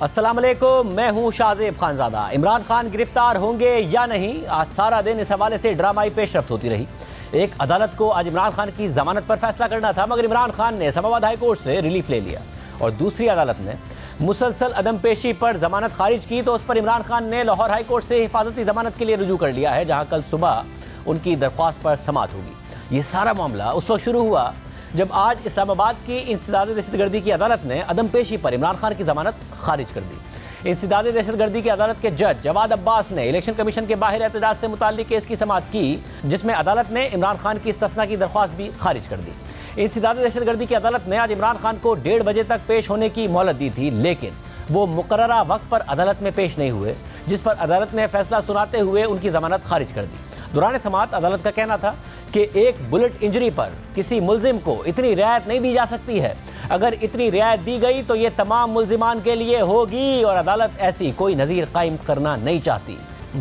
السلام علیکم، میں ہوں شاہزیب خانزادہ۔ عمران خان گرفتار ہوں گے یا نہیں، آج سارا دن اس حوالے سے ڈرامائی پیش رفت ہوتی رہی۔ ایک عدالت کو آج عمران خان کی ضمانت پر فیصلہ کرنا تھا، مگر عمران خان نے اسلام آباد ہائی کورٹ سے ریلیف لے لیا، اور دوسری عدالت نے مسلسل عدم پیشی پر ضمانت خارج کی تو اس پر عمران خان نے لاہور ہائی کورٹ سے حفاظتی ضمانت کے لیے رجوع کر لیا ہے، جہاں کل صبح ان کی درخواست پر سماعت ہوگی۔ یہ سارا معاملہ اس وقت شروع ہوا جب آج اسلام آباد کی انسداد دہشت گردی کی عدالت نے عدم پیشی پر عمران خان کی ضمانت خارج کر دی۔ انسداد دہشت گردی کی عدالت کے جج جواد عباس نے الیکشن کمیشن کے باہر احتجاج سے متعلق کیس کی سماعت کی، جس میں عدالت نے عمران خان کی استثناء کی درخواست بھی خارج کر دی۔ انسداد دہشت گردی کی عدالت نے آج عمران خان کو 1:30 بجے تک پیش ہونے کی مہلت دی تھی، لیکن وہ مقررہ وقت پر عدالت میں پیش نہیں ہوئے، جس پر عدالت نے فیصلہ سناتے ہوئے ان کی ضمانت خارج کر دی۔ دوران سماعت عدالت کا کہنا تھا کہ ایک بلٹ انجری پر کسی ملزم کو اتنی رعایت نہیں دی جا سکتی ہے، اگر اتنی رعایت دی گئی تو یہ تمام ملزمان کے لیے ہوگی، اور عدالت ایسی کوئی نظیر قائم کرنا نہیں چاہتی۔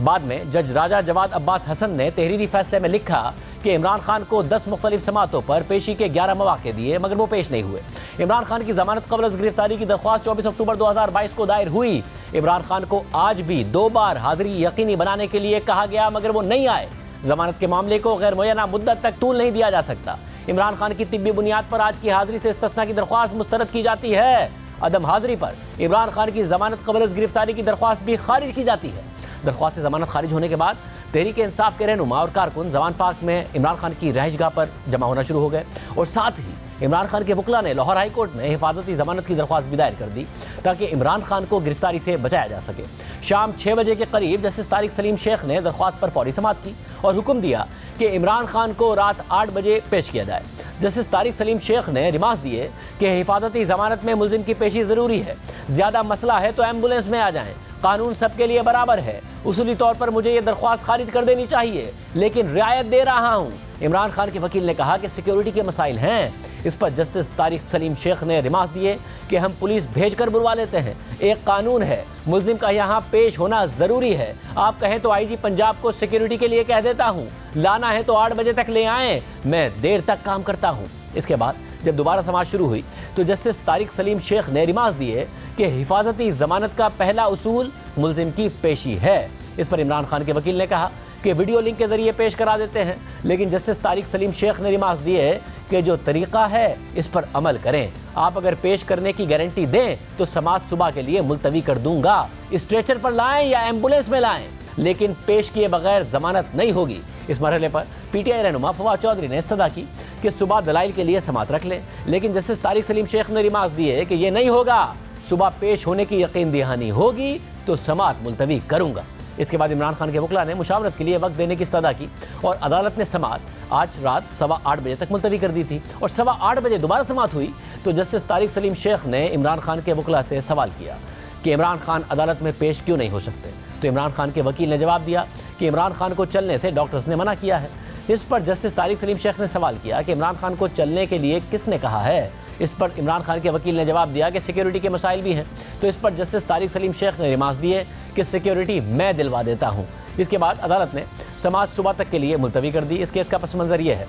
بعد میں جج راجہ جواد عباس حسن نے تحریری فیصلے میں لکھا کہ عمران خان کو 10 مختلف سماعتوں پر پیشی کے 11 مواقع دیے، مگر وہ پیش نہیں ہوئے۔ عمران خان کی ضمانت قبل از گرفتاری کی درخواست 24 اکتوبر 2022 کو دائر ہوئی۔ عمران خان کو آج بھی 2 بار حاضری یقینی بنانے کے لیے کہا گیا، مگر وہ نہیں آئے۔ ضمانت کے معاملے کو غیر معینہ مدت تک طول نہیں دیا جا سکتا۔ عمران خان کی طبی بنیاد پر آج کی حاضری سے استثناء کی درخواست مسترد کی جاتی ہے۔ عدم حاضری پر عمران خان کی ضمانت قبل از گرفتاری کی درخواست بھی خارج کی جاتی ہے۔ درخواست ضمانت خارج ہونے کے بعد تحریک انصاف کے رہنما اور کارکن زمان پارک میں عمران خان کی رہائش گاہ پر جمع ہونا شروع ہو گئے، اور ساتھ ہی عمران خان کے وکلاء نے لاہور ہائی کورٹ میں حفاظتی ضمانت کی درخواست بھی دائر کر دی تاکہ عمران خان کو گرفتاری سے بچایا جا سکے۔ شام 6 بجے کے قریب جسٹس طارق سلیم شیخ نے درخواست پر فوری سماعت کی اور حکم دیا کہ عمران خان کو رات 8 بجے پیش کیا جائے۔ جسٹس طارق سلیم شیخ نے ریمانڈ دیے کہ حفاظتی ضمانت میں ملزم کی پیشی ضروری ہے، زیادہ مسئلہ ہے تو ایمبولینس میں آ جائیں، قانون سب کے لیے برابر ہے، اصولی طور پر مجھے یہ درخواست خارج کر دینی چاہیے، لیکن رعایت دے رہا ہوں۔ عمران خان کے وکیل نے کہا کہ سیکیورٹی کے مسائل ہیں۔ اس پر جسٹس طارق سلیم شیخ نے ریمانڈ دیے کہ ہم پولیس بھیج کر بلوا لیتے ہیں، ایک قانون ہے، ملزم کا یہاں پیش ہونا ضروری ہے، آپ کہیں تو آئی جی پنجاب کو سیکیورٹی کے لیے کہہ دیتا ہوں، لانا ہے تو 8 بجے تک لے آئیں، میں دیر تک کام کرتا ہوں۔ اس کے بعد جب دوبارہ سماعت شروع ہوئی تو جسٹس طارق سلیم شیخ نے ریمانڈ دیے کہ حفاظتی ضمانت کا پہلا اصول ملزم کی پیشی ہے۔ اس پر عمران خان کے وکیل نے کہا کہ ویڈیو لنک کے ذریعے پیش کرا دیتے ہیں، لیکن جسٹس طارق سلیم شیخ نے ریمانڈ دیے کہ جو طریقہ ہے اس پر عمل کریں، آپ اگر پیش کرنے کی گارنٹی دیں تو سماعت صبح کے لیے ملتوی کر دوں گا، اسٹریچر پر لائیں یا ایمبولینس میں لائیں، لیکن پیش کیے بغیر ضمانت نہیں ہوگی۔ اس مرحلے پر پی ٹی آئی رہنما فواد چودھری نے استدعا کی کہ صبح دلائل کے لیے سماعت رکھ لیں، لیکن جسٹس طارق سلیم شیخ نے ریمانڈ دیے کہ یہ نہیں ہوگا، صبح پیش ہونے کی یقین دہانی ہوگی تو سماعت ملتوی کروں گا۔ اس کے بعد عمران خان کے وکلاء نے مشاورت کے لیے وقت دینے کی استدعا کی، اور عدالت نے سماعت آج رات 8:15 بجے تک ملتوی کر دی تھی، اور 8:15 بجے دوبارہ سماعت ہوئی تو جسٹس طارق سلیم شیخ نے عمران خان کے وکلاء سے سوال کیا کہ عمران خان عدالت میں پیش کیوں نہیں ہو سکتے، تو عمران خان کے وکیل نے جواب دیا کہ عمران خان کو چلنے سے ڈاکٹرز نے منع کیا ہے۔ اس پر جسٹس طارق سلیم شیخ نے سوال کیا کہ عمران خان کو چلنے کے لیے کس نے کہا ہے۔ اس پر عمران خان کے وکیل نے جواب دیا کہ سیکیورٹی کے مسائل بھی ہیں، تو اس پر جسٹس طارق سلیم شیخ نے ریمانڈ دیے کہ سیکیورٹی میں دلوا دیتا ہوں۔ اس کے بعد عدالت نے سماعت صبح تک کے لیے ملتوی کر دی۔ اس کیس کا پس منظر یہ ہے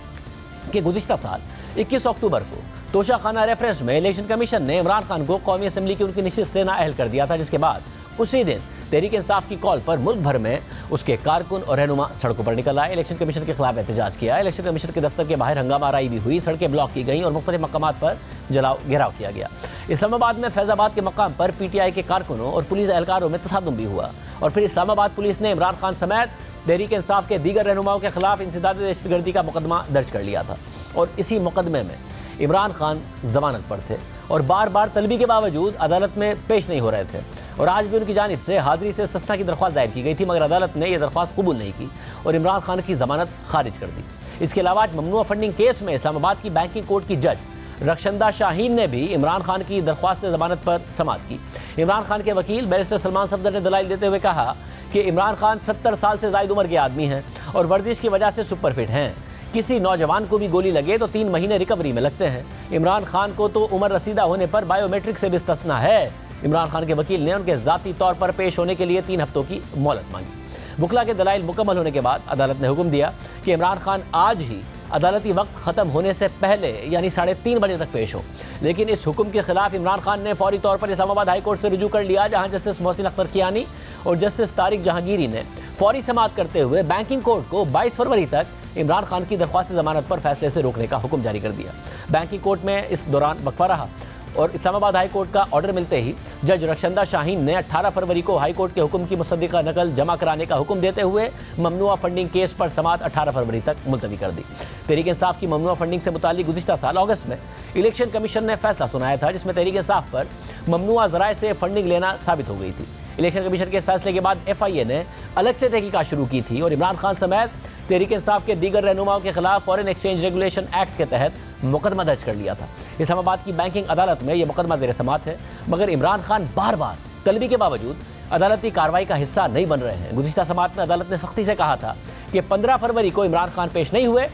کہ گزشتہ سال 21 اکتوبر کو توشہ خانہ ریفرنس میں الیکشن کمیشن نے عمران خان کو قومی اسمبلی کی ان کی نشست سے نااہل کر دیا تھا، جس کے بعد اسی دن تحریک انصاف کی کال پر ملک بھر میں اس کے کارکن اور رہنما سڑکوں پر نکل آئے، الیکشن کمیشن کے خلاف احتجاج کیا۔ الیکشن کمیشن کے دفتر کے باہر ہنگامہ آرائی بھی ہوئی، سڑکیں بلاک کی گئیں اور مختلف مقامات پر گھیراؤ کیا گیا۔ اسلام آباد میں فیض آباد کے مقام پر پی ٹی آئی کے کارکنوں اور پولیس اہلکاروں میں تصادم بھی ہوا، اور پھر اسلام آباد پولیس نے عمران خان سمیت تحریک انصاف کے دیگر رہنماؤں کے خلاف انسداد دہشت گردی کا مقدمہ درج کر لیا تھا، اور اسی مقدمے میں عمران خان ضمانت پر تھے اور بار بار طلبی کے باوجود عدالت میں پیش نہیں ہو رہے تھے، اور آج بھی ان کی جانب سے حاضری سے استثناء کی درخواست دائر کی گئی تھی، مگر عدالت نے یہ درخواست قبول نہیں کی اور عمران خان کی ضمانت خارج کر دی۔ اس کے علاوہ ممنوع فنڈنگ کیس میں اسلام آباد کی بینکنگ کورٹ کی جج رخشندہ شاہین نے بھی عمران خان کی درخواست ضمانت پر سماعت کی۔ عمران خان کے وکیل بیرسٹر سلمان صفدر نے دلائل دیتے ہوئے کہا کہ عمران خان 70 سال سے زائد عمر کے آدمی ہیں اور ورزش کی وجہ سے سپر فٹ ہیں، کسی نوجوان کو بھی گولی لگے تو 3 مہینے ریکوری میں لگتے ہیں، عمران خان کو تو عمر رسیدہ ہونے پر بائیو میٹرک سے بھی استثناء ہے۔ عمران خان کے وکیل نے ان کے ذاتی طور پر پیش ہونے کے لیے 3 ہفتوں کی مہلت مانگی۔ وکلاء کے دلائل مکمل ہونے کے بعد عدالت نے حکم دیا کہ عمران خان آج ہی عدالتی وقت ختم ہونے سے پہلے یعنی 3:30 بجے تک پیش ہو، لیکن اس حکم کے خلاف عمران خان نے فوری طور پر اسلام آباد ہائی کورٹ سے رجوع کر لیا، جہاں جسٹس محسن اختر کیانی اور جسٹس طارق جہانگیری نے فوری سماعت کرتے ہوئے بینکنگ کورٹ کو 22 فروری تک عمران خان کی درخواست ضمانت پر فیصلے سے روکنے کا حکم جاری کر دیا۔ بینکنگ کورٹ میں اس دوران وقفہ رہا اور اسلام آباد ہائی کورٹ کا آرڈر ملتے ہی جج رخشندہ شاہین نے 18 فروری کو ہائی کورٹ کے حکم کی مصدقہ نقل جمع کرانے کا حکم دیتے ہوئے ممنوعہ فنڈنگ کیس پر سماعت 18 فروری تک ملتوی کر دی۔ تحریک انصاف کی ممنوعہ فنڈنگ سے متعلق گزشتہ سال اگست میں الیکشن کمیشن نے فیصلہ سنایا تھا، جس میں تحریک انصاف پر ممنوعہ ذرائع سے فنڈنگ لینا ثابت ہو گئی تھی۔ الیکشن کمیشن کے اس فیصلے کے بعد ایف آئی اے نے الگ سے تحقیقات شروع کی تھی اور عمران خان سمیت تحریک انصاف کے دیگر رہنماؤں کے خلاف فارن ایکسچینج ریگولیشن ایکٹ کے تحت مقدمہ درج کر لیا تھا۔ اسلام آباد کی بینکنگ عدالت میں یہ مقدمہ زیر سماعت ہے، مگر عمران خان بار بار طلبی کے باوجود عدالتی کارروائی کا حصہ نہیں بن رہے ہیں۔ گزشتہ سماعت میں عدالت نے سختی سے کہا تھا کہ 15 فروری کو عمران خان پیش نہیں ہوئے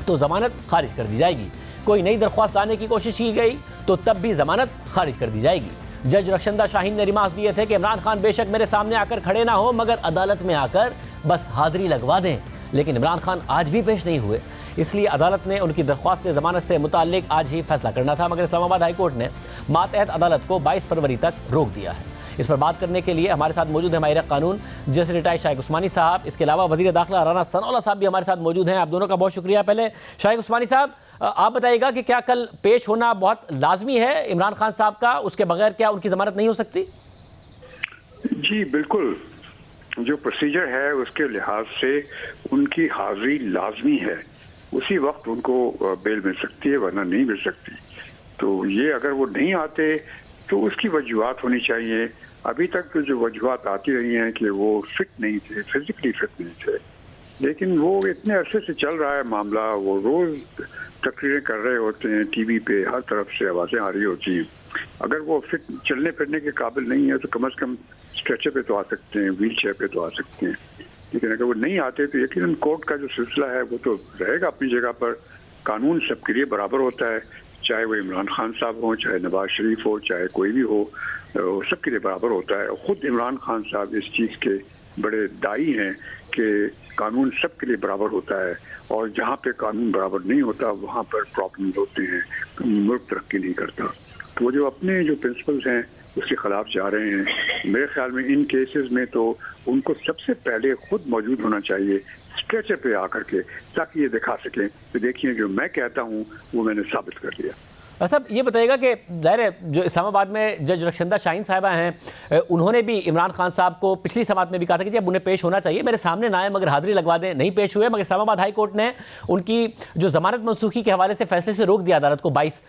تو ضمانت خارج کر دی جائے گی، کوئی نئی درخواست لانے کی کوشش کی گئی تو تب بھی ضمانت خارج کر دی جائے گی۔ جج رخشندہ شاہین نے ریمارکس دیے تھے کہ عمران خان بے شک میرے سامنے آ کر کھڑے نہ ہو، مگر عدالت میں آ کر بس حاضری لگوا دیں، لیکن عمران خان آج بھی پیش نہیں ہوئے، اس لیے عدالت نے ان کی درخواست ضمانت سے متعلق آج ہی فیصلہ کرنا تھا، مگر اسلام آباد ہائی کورٹ نے ماتحت عدالت کو 22 فروری تک روک دیا ہے۔ اس پر بات کرنے کے لیے ہمارے ساتھ موجود ہیں ماہر قانون جسٹس ریٹائرڈ شائق عثمانی صاحب، اس کے علاوہ وزیر داخلہ رانا ثناء اللہ صاحب بھی ہمارے ساتھ موجود ہیں۔ آپ دونوں کا بہت شکریہ۔ پہلے شائق عثمانی صاحب، آپ بتائیے گا کہ کیا کل پیش ہونا بہت لازمی ہے عمران خان صاحب کا، اس کے بغیر کیا ان کی ضمانت نہیں ہو سکتی؟ جی بالکل، جو پروسیجر ہے اس کے لحاظ سے ان کی حاضری لازمی ہے، اسی وقت ان کو بیل مل سکتی ہے ورنہ نہیں مل سکتی۔ تو یہ اگر وہ نہیں آتے تو اس کی وجوہات ہونی چاہیے۔ ابھی تک جو وجوہات آتی رہی ہیں کہ وہ فٹ نہیں تھے، فزیکلی فٹ نہیں تھے، لیکن وہ اتنے عرصے سے چل رہا ہے معاملہ، وہ روز تقریریں کر رہے ہوتے ہیں، ٹی وی پہ ہر طرف سے آوازیں آ رہی ہوتی ہیں۔ اگر وہ فٹ چلنے پھرنے کے قابل نہیں ہے تو کم از کم اسٹریچر پہ تو آ سکتے ہیں، ویل چیئر پہ تو آ سکتے ہیں، لیکن اگر وہ نہیں آتے تو یقیناً کورٹ کا جو سلسلہ ہے وہ تو رہے گا اپنی جگہ پر۔ قانون سب کے لیے برابر ہوتا ہے، چاہے وہ عمران خان صاحب ہوں، چاہے نواز شریف ہو، چاہے کوئی بھی ہو، سب کے لیے برابر ہوتا ہے۔ خود عمران خان صاحب اس چیز کے بڑے دائی ہیں کہ قانون سب کے لیے برابر ہوتا ہے، اور جہاں پہ قانون برابر نہیں ہوتا وہاں پر پرابلم ہوتے ہیں، ملک ترقی نہیں کرتا۔ تو وہ جو اپنے جو پرنسپلز ہیں اس کے خلاف جا رہے ہیں۔ میرے خیال میں ان کیسز میں تو ان کو سب سے پہلے خود موجود ہونا چاہیے اسٹریچر پہ آ کر کے، تاکہ یہ دکھا سکیں کہ دیکھیے جو میں کہتا ہوں وہ میں نے ثابت کر دیا۔ صاحب یہ بتائیے گا کہ ظاہر ہے جو اسلام آباد میں جج رخشندہ شاہین صاحبہ ہیں، انہوں نے بھی عمران خان صاحب کو پچھلی سماعت میں بھی کہا تھا کہ جی اب انہیں پیش ہونا چاہیے، میرے سامنے نہ آئے مگر حاضری لگوا دیں، نہیں پیش ہوئے، مگر اسلام آباد ہائی کورٹ نے ان کی جو ضمانت منسوخی کے حوالے سے فیصلے سے روک دیا عدالت کو 22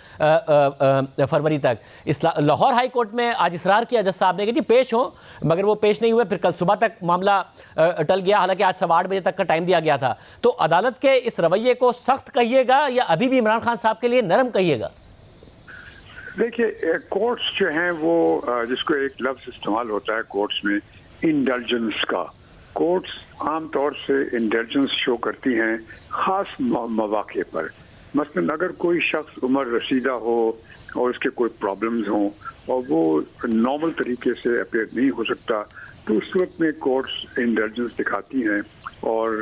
فروری تک۔ لاہور ہائی کورٹ میں آج اصرار کیا جج صاحب نے کہ جی پیش ہوں، مگر وہ پیش نہیں ہوئے، پھر کل صبح تک معاملہ ٹل گیا، حالانکہ آج 8:15 بجے تک کا ٹائم دیا گیا تھا۔ تو عدالت کے اس رویے کو سخت کہیے گا یا ابھی بھی عمران خان صاحب کے لیے نرم کہیے گا؟ دیکھیے کورٹس جو ہیں وہ جس کو ایک لفظ استعمال ہوتا ہے کورٹس میں انڈلجنس کا، کورٹس عام طور سے انڈلجنس شو کرتی ہیں خاص مواقع پر۔ مثلا اگر کوئی شخص عمر رسیدہ ہو اور اس کے کوئی پرابلمز ہوں اور وہ نارمل طریقے سے اپیئر نہیں ہو سکتا تو اس صورت میں کورٹس انڈلجنس دکھاتی ہیں اور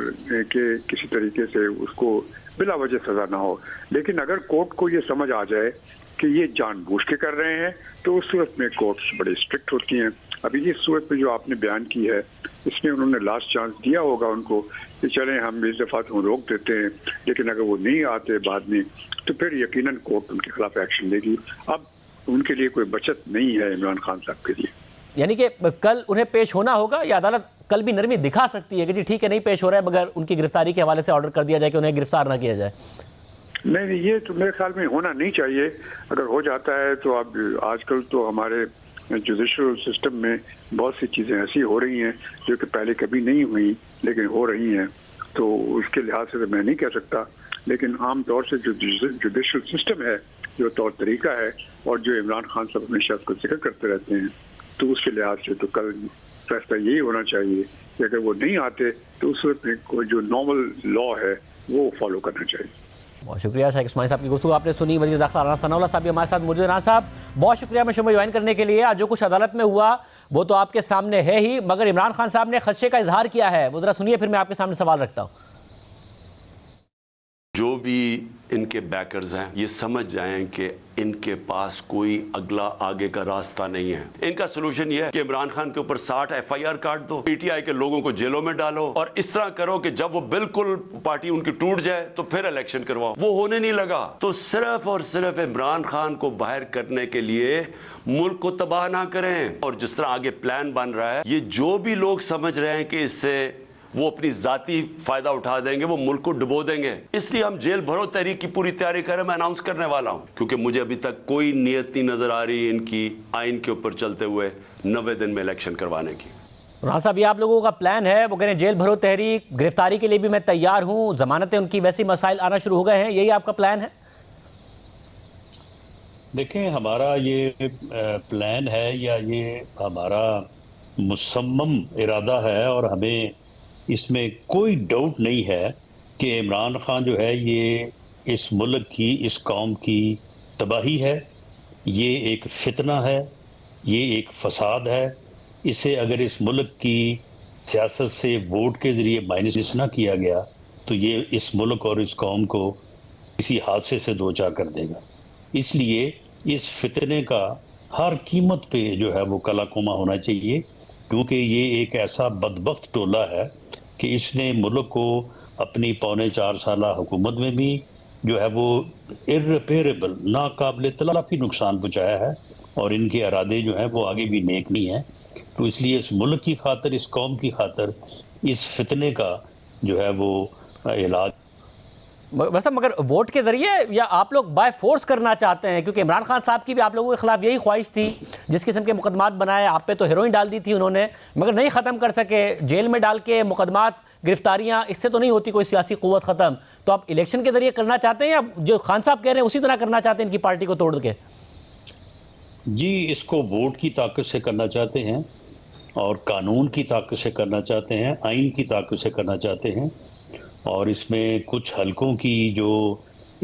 کہ کسی طریقے سے اس کو بلا وجہ سزا نہ ہو۔ لیکن اگر کورٹ کو یہ سمجھ آ جائے کہ یہ جان بوجھ کے کر رہے ہیں تو اس صورت میں کورٹس بڑے اسٹرکٹ ہوتی ہیں۔ ابھی اس صورت میں جو آپ نے بیان کی ہے اس میں انہوں نے لاسٹ چانس دیا ہوگا ان کو کہ چلیں ہم اس دفعہ تو روک دیتے ہیں، لیکن اگر وہ نہیں آتے بعد میں تو پھر یقیناً کورٹ ان کے خلاف ایکشن لے گی۔ اب ان کے لیے کوئی بچت نہیں ہے عمران خان صاحب کے لیے۔ یعنی کہ کل انہیں پیش ہونا ہوگا یا عدالت کل بھی نرمی دکھا سکتی ہے کہ جی ٹھیک ہے نہیں پیش ہو رہا ہے مگر ان کی گرفتاری کے حوالے سے آرڈر کر دیا جائے کہ انہیں گرفتار نہ کیا جائے؟ نہیں، یہ تو میرے خیال میں ہونا نہیں چاہیے۔ اگر ہو جاتا ہے تو اب آج کل تو ہمارے جوڈیشل سسٹم میں بہت سی چیزیں ایسی ہو رہی ہیں جو کہ پہلے کبھی نہیں ہوئی لیکن ہو رہی ہیں، تو اس کے لحاظ سے میں نہیں کہہ سکتا، لیکن عام طور سے جو جوڈیشل سسٹم ہے، جو طور طریقہ ہے اور جو عمران خان صاحب ہمیشہ اس کو ذکر کرتے رہتے ہیں، تو اس کے لحاظ سے تو کل فیصلہ یہی ہونا چاہیے کہ اگر وہ نہیں آتے تو اس وقت میں کوئی جو نارمل لا ہے وہ فالو کرنا چاہیے۔ بہت شکریہ شائق عثمانی صاحب کی گفتگو آپ نے سنی۔ وزیر داخلہ رانا ثناء اللہ صاحب بھی ہمارے ساتھ موجود ہیں۔ رانا صاحب بہت شکریہ میں شو میں جوائن کرنے کے لیے۔ آج جو کچھ عدالت میں ہوا وہ تو آپ کے سامنے ہے ہی، مگر عمران خان صاحب نے خدشے کا اظہار کیا ہے، وہ ذرا سنیے پھر میں آپ کے سامنے سوال رکھتا ہوں۔ جو بھی ان کے بیکرز ہیں یہ سمجھ جائیں کہ ان کے پاس کوئی اگلا آگے کا راستہ نہیں ہے۔ ان کا سلوشن یہ ہے کہ عمران خان کے اوپر 60 FIR caught do, P T I کے لوگوں کو جیلوں میں ڈالو، اور اس طرح کرو کہ جب وہ بالکل پارٹی ان کی ٹوٹ جائے تو پھر الیکشن کرواؤ۔ وہ ہونے نہیں لگا تو صرف اور صرف عمران خان کو باہر کرنے کے لیے ملک کو تباہ نہ کریں۔ اور جس طرح آگے پلان بن رہا ہے، یہ جو بھی لوگ سمجھ رہے ہیں کہ اس سے وہ اپنی ذاتی فائدہ اٹھا دیں گے، وہ ملک کو ڈبو دیں گے۔ اس لیے ہم جیل بھرو تحریک کی پوری تیاری کر رہے ہیں، میں اناؤنس کرنے والا ہوں، کیونکہ مجھے ابھی تک کوئی نیت نہیں نظر آ رہی ان کی آئین کے اوپر چلتے ہوئے 90 دن میں الیکشن کروانے کی۔ رانا صاحب، یہ آپ لوگوں کا پلان ہے، وہ کہہ رہے ہیں جیل بھرو تحریک، گرفتاری کے لیے بھی میں تیار ہوں، ضمانتیں ان کی ویسی مسائل آنا شروع ہو گئے ہیں، یہی آپ کا پلان ہے؟ دیکھیں، ہمارا یہ پلان ہے یا یہ ہمارا مصمم ارادہ ہے، اور ہمیں اس میں کوئی ڈاؤٹ نہیں ہے کہ عمران خان جو ہے یہ اس ملک کی، اس قوم کی تباہی ہے، یہ ایک فتنہ ہے، یہ ایک فساد ہے۔ اسے اگر اس ملک کی سیاست سے ووٹ کے ذریعے مائنس نہ کیا گیا تو یہ اس ملک اور اس قوم کو کسی حادثے سے دوچار کر دے گا۔ اس لیے اس فتنے کا ہر قیمت پہ جو ہے وہ کلا کوما ہونا چاہیے، کیونکہ یہ ایک ایسا بدبخت ٹولہ ہے کہ اس نے ملک کو اپنی 4.25 سالہ حکومت میں بھی جو ہے وہ irreparable، ناقابل تلافی نقصان پہنچایا ہے، اور ان کے ارادے جو ہیں وہ آگے بھی نیک نہیں ہیں۔ تو اس لیے اس ملک کی خاطر، اس قوم کی خاطر اس فتنے کا جو ہے وہ علاج ویسا مگر ووٹ کے ذریعے یا آپ لوگ بائی فورس کرنا چاہتے ہیں؟ کیونکہ عمران خان صاحب کی بھی آپ لوگوں کے خلاف یہی خواہش تھی، جس قسم کے مقدمات بنائے، آپ پہ تو ہیروئن ڈال دی تھی انہوں نے، مگر نہیں ختم کر سکے، جیل میں ڈال کے مقدمات، گرفتاریاں، اس سے تو نہیں ہوتی کوئی سیاسی قوت ختم۔ تو آپ الیکشن کے ذریعے کرنا چاہتے ہیں یا جو خان صاحب کہہ رہے ہیں اسی طرح کرنا چاہتے ہیں ان کی پارٹی کو توڑ کے؟ جی، اس کو ووٹ کی طاقت سے کرنا چاہتے ہیں، اور قانون کی طاقت سے کرنا چاہتے ہیں، آئین کی طاقت سے کرنا چاہتے ہیں، اور اس میں کچھ حلقوں کی جو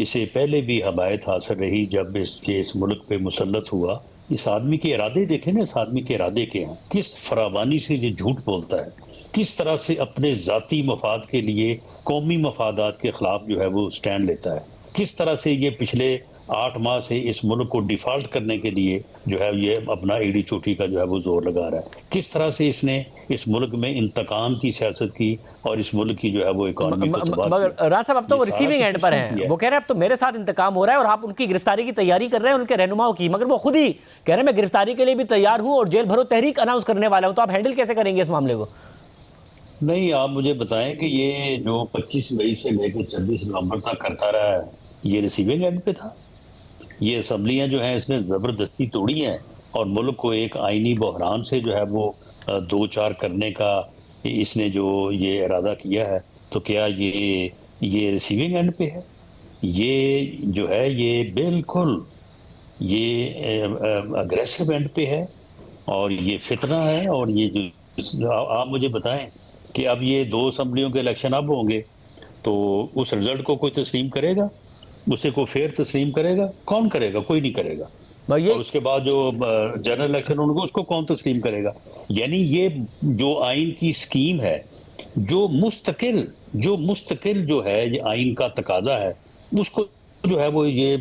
اسے پہلے بھی حمایت حاصل رہی جب اس ملک پہ مسلط ہوا۔ اس آدمی کے ارادے دیکھیں نا، اس آدمی کے ارادے کیا ہیں، کس فراوانی سے یہ جھوٹ بولتا ہے، کس طرح سے اپنے ذاتی مفاد کے لیے قومی مفادات کے خلاف جو ہے وہ سٹینڈ لیتا ہے، کس طرح سے یہ پچھلے 8 ماہ سے اس ملک کو ڈیفالٹ کرنے کے لیے جو ہے یہ اپنا ایڑی چوٹی کا جو ہے وہ زور لگا رہا ہے، کس طرح سے اس نے اس ملک میں انتقام کی سیاست کی اور اس ملک کی جو ہے وہ اکانومی کو تباہ مگر کیا۔ رانا صاحب اب تو وہ ریسیونگ اینڈ پر ہیں، وہ کہہ رہے ہیں اب تو میرے ساتھ انتقام ہو رہا ہے اور آپ ان کی گرفتاری کی تیاری کر رہے ہیں، ان کے رہنماؤں کی، مگر وہ خود ہی کہہ رہے ہیں میں گرفتاری کے لیے بھی تیار ہوں اور جیل بھرو تحریک اناؤنس کرنے والا ہوں۔ تو آپ ہینڈل کیسے کریں گے اس معاملے کو؟ نہیں، آپ مجھے بتائیں کہ یہ جو 25 مئی سے لے کے 26 نومبر تک کرتا رہا ہے، یہ ریسیونگ اینڈ پہ تھا؟ یہ اسمبلیاں جو ہیں اس نے زبردستی توڑی ہیں اور ملک کو ایک آئینی بحران سے جو ہے وہ دو چار کرنے کا اس نے جو یہ ارادہ کیا ہے، تو کیا یہ ریسیونگ اینڈ پہ ہے؟ یہ جو ہے یہ بالکل یہ اگریسو اینڈ پہ ہے، اور یہ فتنہ ہے۔ اور یہ جو آپ مجھے بتائیں کہ اب یہ 2 اسمبلیوں کے الیکشن اب ہوں گے تو اس رزلٹ کو کوئی تسلیم کرے گا؟ اسے کوئی فیئر تسلیم کرے گا؟ کون کرے گا؟ کوئی نہیں کرے گا۔ اور اس کے بعد جو جنرل الیکشن ہوں گے اس کو کون تسلیم کرے گا؟ یعنی یہ جو آئین کی سکیم ہے، جو مستقل جو ہے یہ آئین کا تقاضا ہے، اس کو جو ہے وہ یہ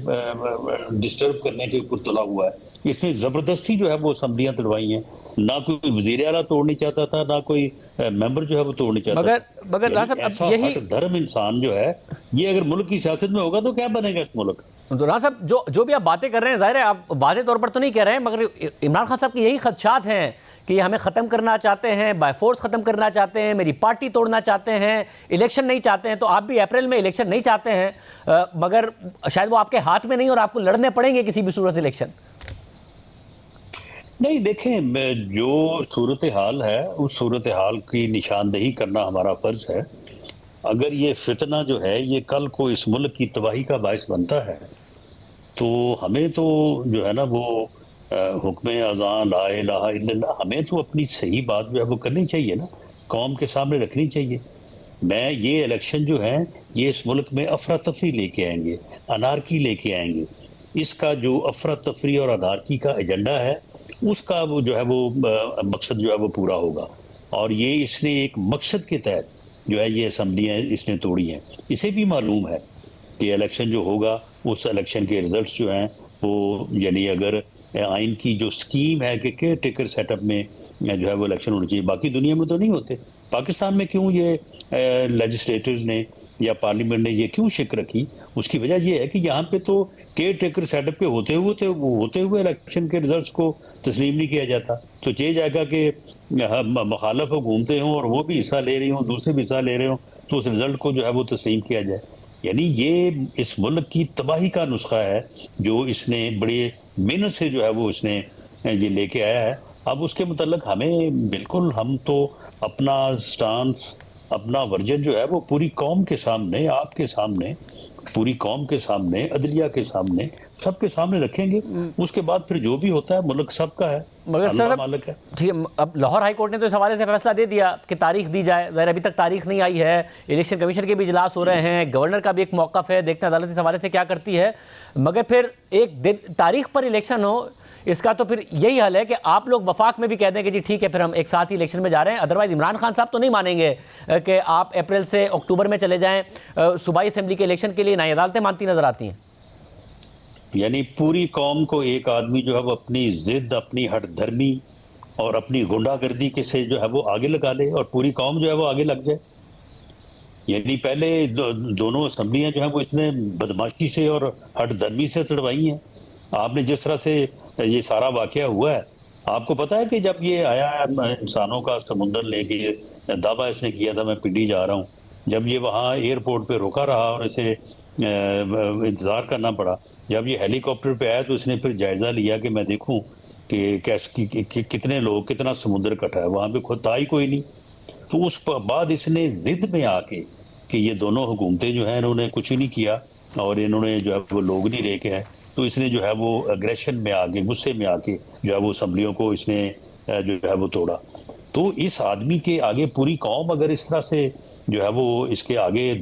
ڈسٹرب کرنے کے اوپر تلا ہوا ہے۔ اس نے زبردستی جو ہے وہ اسمبلیاں توڑوائی ہیں، نہ کوئی وزیر اعلیٰ توڑنی چاہتا تھا، نہ کوئی ممبر جو ہے وہ توڑنی چاہتا تھا۔ مگر رانا صاحب ایسا اب یہی ہٹ دھرم انسان جو ہے یہ اگر ملک کی سیاست میں ہوگا تو کیا بنے گا اس ملک؟ تو رانا صاحب جو بھی آپ باتیں کر رہے ہیں، ظاہر ہے آپ واضح طور پر تو نہیں کہہ رہے ہیں، مگر عمران خان صاحب کی یہی خدشات ہیں کہ یہ ہمیں ختم کرنا چاہتے ہیں، بائی فورس ختم کرنا چاہتے ہیں، میری پارٹی توڑنا چاہتے ہیں، الیکشن نہیں چاہتے ہیں۔ تو آپ بھی اپریل میں الیکشن نہیں چاہتے ہیں، مگر شاید وہ آپ کے ہاتھ میں نہیں اور آپ کو لڑنے پڑیں گے کسی بھی صورت الیکشن۔ نہیں، دیکھیں، جو صورتحال ہے اس صورتحال کی نشاندہی کرنا ہمارا فرض ہے۔ اگر یہ فتنہ جو ہے یہ کل کو اس ملک کی تباہی کا باعث بنتا ہے تو ہمیں تو جو ہے نا وہ حکم اذان لا الہ الا اللہ، ہمیں تو اپنی صحیح بات جو ہے وہ کرنی چاہیے نا، قوم کے سامنے رکھنی چاہیے۔ یہ الیکشن جو ہیں یہ اس ملک میں افراتفری لے کے آئیں گے، انارکی لے کے آئیں گے۔ اس کا جو افراتفری اور انارکی کا ایجنڈا ہے اس کا وہ جو ہے وہ مقصد جو ہے وہ پورا ہوگا، اور یہ اس نے ایک مقصد کے تحت جو ہے یہ اسمبلیاں اس نے توڑی ہیں۔ اسے بھی معلوم ہے کہ الیکشن جو ہوگا اس الیکشن کے ریزلٹس جو ہیں وہ یعنی اگر آئین کی جو سکیم ہے کہ کیئر ٹیکر سیٹ اپ میں جو ہے وہ الیکشن ہونا چاہیے، باقی دنیا میں تو نہیں ہوتے، پاکستان میں کیوں یہ لیجسلیٹرز نے یا پارلیمنٹ نے یہ کیوں شک رکھی؟ اس کی وجہ یہ ہے کہ یہاں پہ تو کیئر ٹیکر سیٹ اپ کے ہوتے ہوئے الیکشن کے ریزلٹس کو تسلیم نہیں کیا جاتا، تو چاہیے جائے گا کہ مخالف حکومتیں ہوں اور وہ بھی حصہ لے رہی ہوں، دوسرے بھی حصہ لے رہے ہوں، تو اس رزلٹ کو جو ہے وہ تسلیم کیا جائے۔ یعنی یہ اس ملک کی تباہی کا نسخہ ہے جو اس نے بڑے محنت سے جو ہے وہ اس نے یہ لے کے آیا ہے۔ اب اس کے متعلق ہمیں بالکل ہم تو اپنا سٹانس، اپنا ورژن جو ہے وہ پوری قوم کے سامنے، آپ کے سامنے، پوری قوم کے سامنے، عدلیہ کے سامنے، سب کے سامنے رکھیں گے۔ اس کے بعد پھر جو بھی ہوتا ہے ملک سب کا ہے، مگر اللہ مالک ہے۔ ٹھیک ہے، اب لاہور ہائی کورٹ نے تو اس حوالے سے فیصلہ دے دیا کہ تاریخ دی جائے، ظاہر ابھی تک تاریخ نہیں آئی ہے، الیکشن کمیشن کے بھی اجلاس ہو رہے ہیں، گورنر کا بھی ایک موقف ہے، دیکھتے ہیں عدالت اس حوالے سے کیا کرتی ہے۔ مگر پھر ایک دن تاریخ پر الیکشن ہو، اس کا تو پھر یہی حل ہے کہ آپ لوگ وفاق میں بھی کہہ دیں کہ جی ٹھیک ہے پھر ہم ایک ساتھ ہی الیکشن میں جا رہے ہیں، ادروائز عمران خان صاحب تو نہیں مانیں گے کہ آپ اپریل سے اکتوبر میں چلے جائیں صوبائی اسمبلی کے الیکشن کے لیے، نہ عدالتیں مانتی نظر آتی ہیں۔ یعنی پوری قوم کو ایک آدمی جو ہے وہ اپنی ضد، اپنی ہٹ دھرمی اور اپنی غنڈہ گردی کے سے جو ہے وہ آگے لگا لے اور پوری قوم جو ہے وہ آگے لگ جائے۔ یعنی پہلے دونوں اسمبلیاں جو ہیں وہ اس نے بدماشی سے اور ہٹ دھرمی سے چڑھوائی ہیں۔ آپ نے جس طرح سے یہ سارا واقعہ ہوا ہے، آپ کو پتا ہے کہ جب یہ آیا انسانوں کا سمندر لے کے دعویٰ اس نے کیا تھا میں پنڈی جا رہا ہوں، جب یہ وہاں ایئرپورٹ پہ روکا رہا اور اسے انتظار کرنا پڑا، جب یہ ہیلی کاپٹر پہ آیا تو اس نے پھر جائزہ لیا کہ میں دیکھوں کہ کتنے لوگ، کتنا سمندر کٹا ہے، وہاں پہ خود تھا ہی کوئی نہیں۔ تو اس بعد اس نے ضد میں آ کے کہ یہ دونوں حکومتیں جو ہیں انہوں نے کچھ ہی نہیں کیا اور انہوں نے جو ہے وہ لوگ نہیں لے کے ہے، تو اس نے جو ہے وہ اگریشن میں آ کے، غصے میں آ کے جو ہے وہ اسمبلیوں کو اس نے جو ہے وہ توڑا۔ تو اس آدمی کے آگے پوری قوم اگر اس طرح سے جو ہے وہ اس کے آگے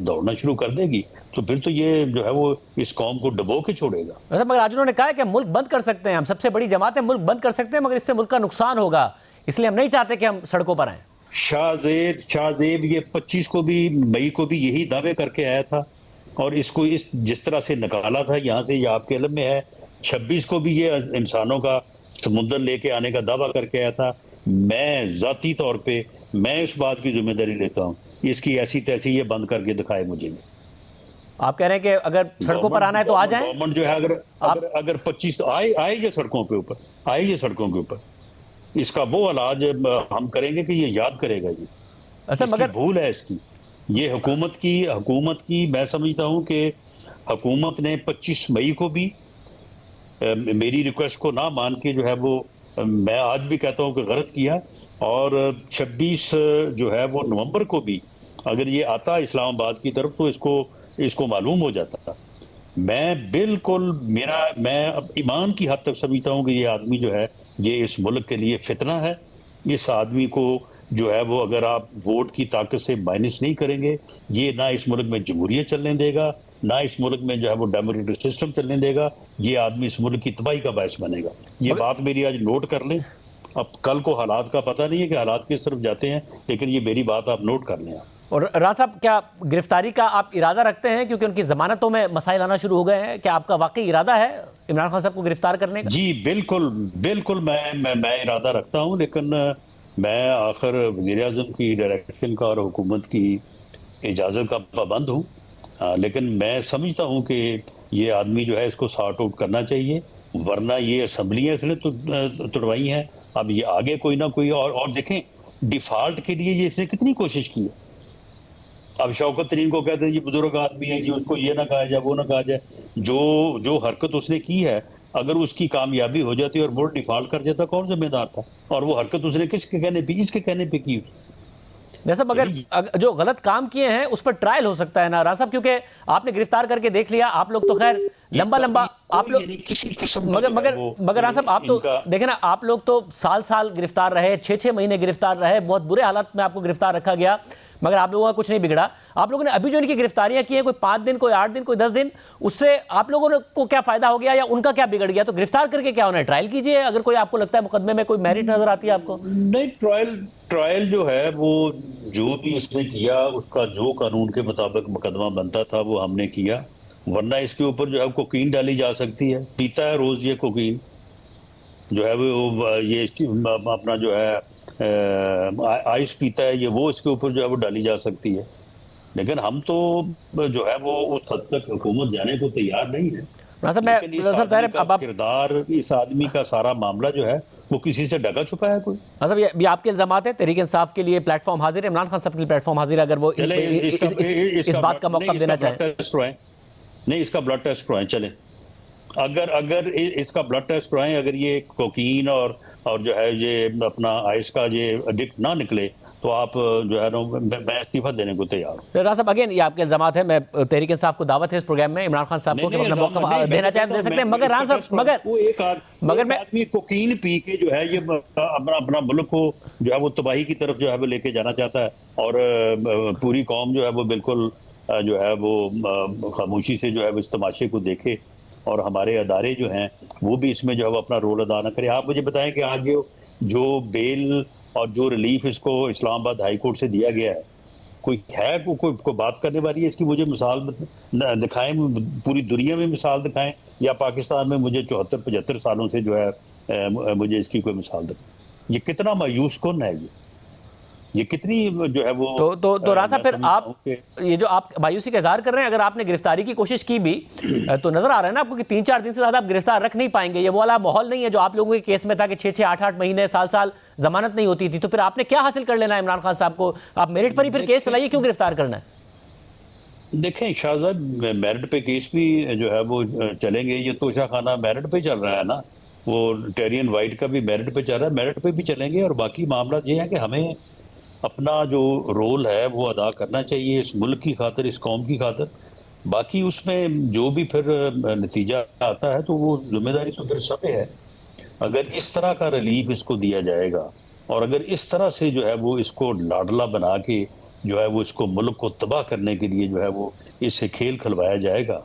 دوڑنا شروع کر دے گی تو پھر تو یہ جو ہے وہ اس قوم کو ڈبو کے چھوڑے گا۔ ویسے مگر آج انہوں نے کہا ہے کہ ملک بند کر سکتے ہیں، ہم سب سے بڑی جماعت ہے، ملک بند کر سکتے ہیں، مگر اس سے ملک کا نقصان ہوگا، اس لیے ہم نہیں چاہتے کہ ہم سڑکوں پر آئیں۔ شاہ زیب یہ 25 کو بھی مئی کو بھی یہی دعوے کر کے آیا تھا اور اس کو جس طرح سے نکالا تھا یہاں سے، یہ آپ کے علم میں ہے۔ 26 کو بھی یہ انسانوں کا سمندر لے کے آنے کا دعویٰ کر کے آیا تھا۔ میں ذاتی طور پہ میں اس بات کی ذمہ داری لیتا ہوں، اس کی ایسی تیسی یہ بند کر کے دکھائے مجھے۔ آپ کہہ رہے ہیں کہ اگر سڑکوں پر آنا ہے تو آ جائیں؟ گورنمنٹ جو ہے اگر 25 تو آئے یہ سڑکوں کے اوپر، آئے یہ سڑکوں کے اوپر، اس کا وہ علاج ہم کریں گے کہ یہ یاد کرے گا۔ اچھا اس کی مگر بھول ہے اس کی، یہ حکومت کی میں سمجھتا ہوں کہ حکومت نے 25 مئی کو بھی میری ریکویسٹ کو نہ مان کے جو ہے وہ، میں آج بھی کہتا ہوں کہ غلط کیا، اور 26 جو ہے وہ نومبر کو بھی اگر یہ آتا اسلام آباد کی طرف تو اس کو معلوم ہو جاتا۔ میں بالکل میں ایمان کی حد تک سمجھتا ہوں کہ یہ آدمی جو ہے یہ اس ملک کے لیے فتنہ ہے۔ اس آدمی کو جو ہے وہ اگر آپ ووٹ کی طاقت سے مائنس نہیں کریں گے، یہ نہ اس ملک میں جمہوریت چلنے دے گا، نہ اس ملک میں جو ہے وہ ڈیموکریٹک سسٹم چلنے دے گا، یہ آدمی اس ملک کی تباہی کا باعث بنے گا۔ یہ بات میری آج نوٹ کر لیں، اب کل کو حالات کا پتہ نہیں ہے کہ حالات کس طرف جاتے ہیں، لیکن یہ میری بات آپ نوٹ کر لیں۔ اور راز صاحب کیا گرفتاری کا آپ ارادہ رکھتے ہیں، کیونکہ ان کی ضمانتوں میں مسائل آنا شروع ہو گئے ہیں، کیا آپ کا واقعی ارادہ ہے عمران خان صاحب کو گرفتار کرنے کا؟ جی بالکل میں ارادہ رکھتا ہوں، لیکن میں آخر وزیر اعظم کی ڈائریکشن کا اور حکومت کی اجازت کا پابند ہوں، لیکن میں سمجھتا ہوں کہ یہ آدمی جو ہے اس کو سارٹ آؤٹ کرنا چاہیے، ورنہ یہ اسمبلیاں اس نے توڑوائی ہیں، اب یہ آگے کوئی نہ کوئی اور دیکھیں ڈیفالٹ کے لیے یہ اس نے کتنی کوشش کی ہے۔ اب شوکت ترین کو کہتے ہیں یہ بزرگ آدمی ہے، اس کو یہ نہ کہا جائے وہ نہ کہا جائے، جو حرکت اس نے کی ہے اگر اس کی کامیابی ہو جاتی اور ملک ڈیفالٹ کر جاتا کون ذمہ دار تھا؟ اور وہ حرکت اس نے کس کے کہنے پہ، اس کے کہنے پہ کی۔ جیسا مگر جو غلط کام کیے ہیں اس پر ٹرائل ہو سکتا ہے نا راز صاحب، کیونکہ آپ نے گرفتار کر کے دیکھ لیا، آپ لوگ تو خیر لمبا لمبا آپ لوگ کسی قسم مگر رانا صاحب آپ تو دیکھیں نا، آپ لوگ تو سال گرفتار رہے، 6 مہینے گرفتار رہے، بہت برے حالات میں آپ کو گرفتار رکھا گیا، مگر آپ لوگوں کا کچھ نہیں بگڑا. آپ لوگوں نے ابھی جو ان کی گرفتاریاں کی ہیں، کوئی 5 دن، کوئی 8 دن، کوئی 10 دن، اس سے آپ لوگوں کو کیا فائدہ ہو گیا یا ان کا کیا بگڑ گیا؟ تو گرفتار کر کے کیا ہونا ہے؟ ٹرائل کیجئے اگر کوئی آپ کو لگتا ہے مقدمے میں کوئی میرٹ نظر آتی ہے آپ کو. نہیں، ٹرائل جو ہے وہ جو بھی اس نے کیا اس کا جو قانون کے مطابق مقدمہ بنتا تھا وہ ہم نے کیا، ورنہ اس کے اوپر جو ہے کوکین ڈالی جا سکتی ہے. پیتا ہے روز یہ کوکین جو ہے وہ، یہ اپنا جو ہے آئس پیتا ہے، یہ وہ اس کے اوپر جو ہے وہ ڈالی جا سکتی ہے. لیکن ہم تو جو ہے وہ اس حد تک حکومت جانے کو تیار نہیں ہے. لیکن اس آدمی کا کردار، اس آدمی کا سارا معاملہ جو ہے وہ کسی سے ڈھکا چھپا ہے کوئی. مطلب یہ آپ کے الزامات ہیں. تحریک انصاف کے لیے پلیٹ فارم حاضر ہے، عمران خان صاحب کے لیے پلیٹ فارم حاضر ہے، اگر وہ اس بات کا موقع دینا چاہیں. نہیں، اس کا بلڈ ٹیسٹ کروائیں. چلیں، اگر اس کا بلڈ ٹیسٹ کروائیں، اگر یہ کوکین اور جو ہے یہ اپنا آئس کا یہ ایڈکٹ نہ نکلے تو آپ جو ہے نا میں استعفیٰ دینے کو تیار ہوں. رانا صاحب اگین یہ آپ کے الزامات ہیں. میں تحریک انصاف کو دعوت ہے اس پروگرام میں، عمران خان صاحب کو کہ اپنا موقع دینا چاہیں دے سکتے ہیں. مگر رانا صاحب مگر میں آدمی کوکین پی کے جو ہے یہ اپنا ملک کو جو ہے وہ تباہی کی طرف جو ہے وہ لے کے جانا چاہتا ہے، اور پوری قوم جو ہے وہ بالکل جو ہے وہ خاموشی سے جو ہے وہ اس تماشے کو دیکھے، اور ہمارے ادارے جو ہیں وہ بھی اس میں جو ہے وہ اپنا رول ادا نہ کرے. آپ مجھے بتائیں کہ آج جو بیل اور جو ریلیف اس کو اسلام آباد ہائی کورٹ سے دیا گیا ہے، کوئی ہے کوئی بات کرنے والی ہے اس کی؟ مجھے مثال دکھائیں، پوری دنیا میں مثال دکھائیں، یا پاکستان میں مجھے 74-75 سالوں سے جو ہے مجھے اس کی کوئی مثال دکھائیں. یہ کتنا مایوس کن ہے، یہ کتنی جو ہے وہ تو رانا صاحب پھر آپ یہ جو آپ مایوسی کا اظہار کر رہے ہیں، اگر آپ نے گرفتاری کی کوشش کی بھی تو نظر آ رہا ہے نا آپ کو کہ 3-4 دن سے زیادہ آپ گرفتار رکھ نہیں پائیں گے. یہ وہ والا ماحول نہیں ہے جو آپ لوگوں کے کیس میں تھا کہ 6-6 8-8 مہینے سال ضمانت نہیں ہوتی تھی. تو پھر آپ نے کیا حاصل کر لینا ہے عمران خان صاحب کو؟ آپ میرٹ پر ہی پھر کیس چلائیے، کیوں گرفتار کرنا ہے؟ دیکھیں شاہ صاحب، میرٹ پہ کیس بھی جو ہے وہ چلیں گے. یہ توشہ خانہ میرٹ پہ چل رہا ہے نا، وہ ٹیرین وائٹ کا بھی میرٹ پہ چل رہا ہے، میرٹ پہ بھی چلیں گے. اور باقی معاملات یہ ہے کہ ہمیں اپنا جو رول ہے وہ ادا کرنا چاہیے اس ملک کی خاطر، اس قوم کی خاطر. باقی اس میں جو بھی پھر نتیجہ آتا ہے تو وہ ذمہ داری تو پھر سب ہے. اگر اس طرح کا ریلیف اس کو دیا جائے گا، اور اگر اس طرح سے جو ہے وہ اس کو لاڈلا بنا کے جو ہے وہ اس کو ملک کو تباہ کرنے کے لیے جو ہے وہ اس سے کھیل کھلوایا جائے گا،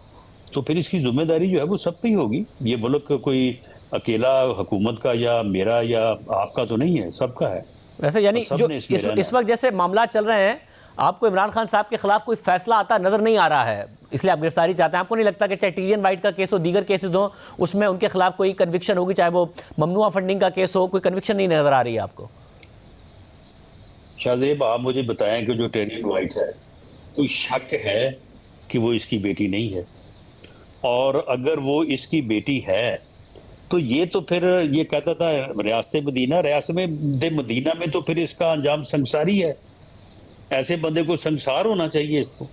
تو پھر اس کی ذمہ داری جو ہے وہ سب پہ ہی ہوگی. یہ ملک کوئی اکیلا حکومت کا یا میرا یا آپ کا تو نہیں ہے، سب کا ہے. ویسے یعنی جو اس وقت جیسے معاملات چل رہے ہیں، آپ کو عمران خان صاحب کے خلاف کوئی فیصلہ آتا نظر نہیں آ رہا ہے، اس لیے آپ گرفتاری چاہتے ہیں. آپ کو نہیں لگتا کہ چاہے ٹیرین وائٹ کا کیس ہو، دیگر کیسز ہوں، اس میں ان کے خلاف کوئی کنوکشن ہوگی، چاہے وہ ممنوعہ فنڈنگ کا کیس ہو، کوئی کنوکشن نہیں نظر آ رہی ہے آپ کو؟ شاہ زیب آپ مجھے بتائیں کہ جو ٹیرین وائٹ ہے، کوئی شک ہے کہ وہ اس کی بیٹی نہیں ہے؟ اور اگر وہ اس کی بیٹی ہے تو یہ تو پھر یہ کہتا تھا ریاست مدینہ میں تو پھر اس کا انجام سنساری ہے. ایسے بندے کو سنسار ہونا چاہیے اس کو.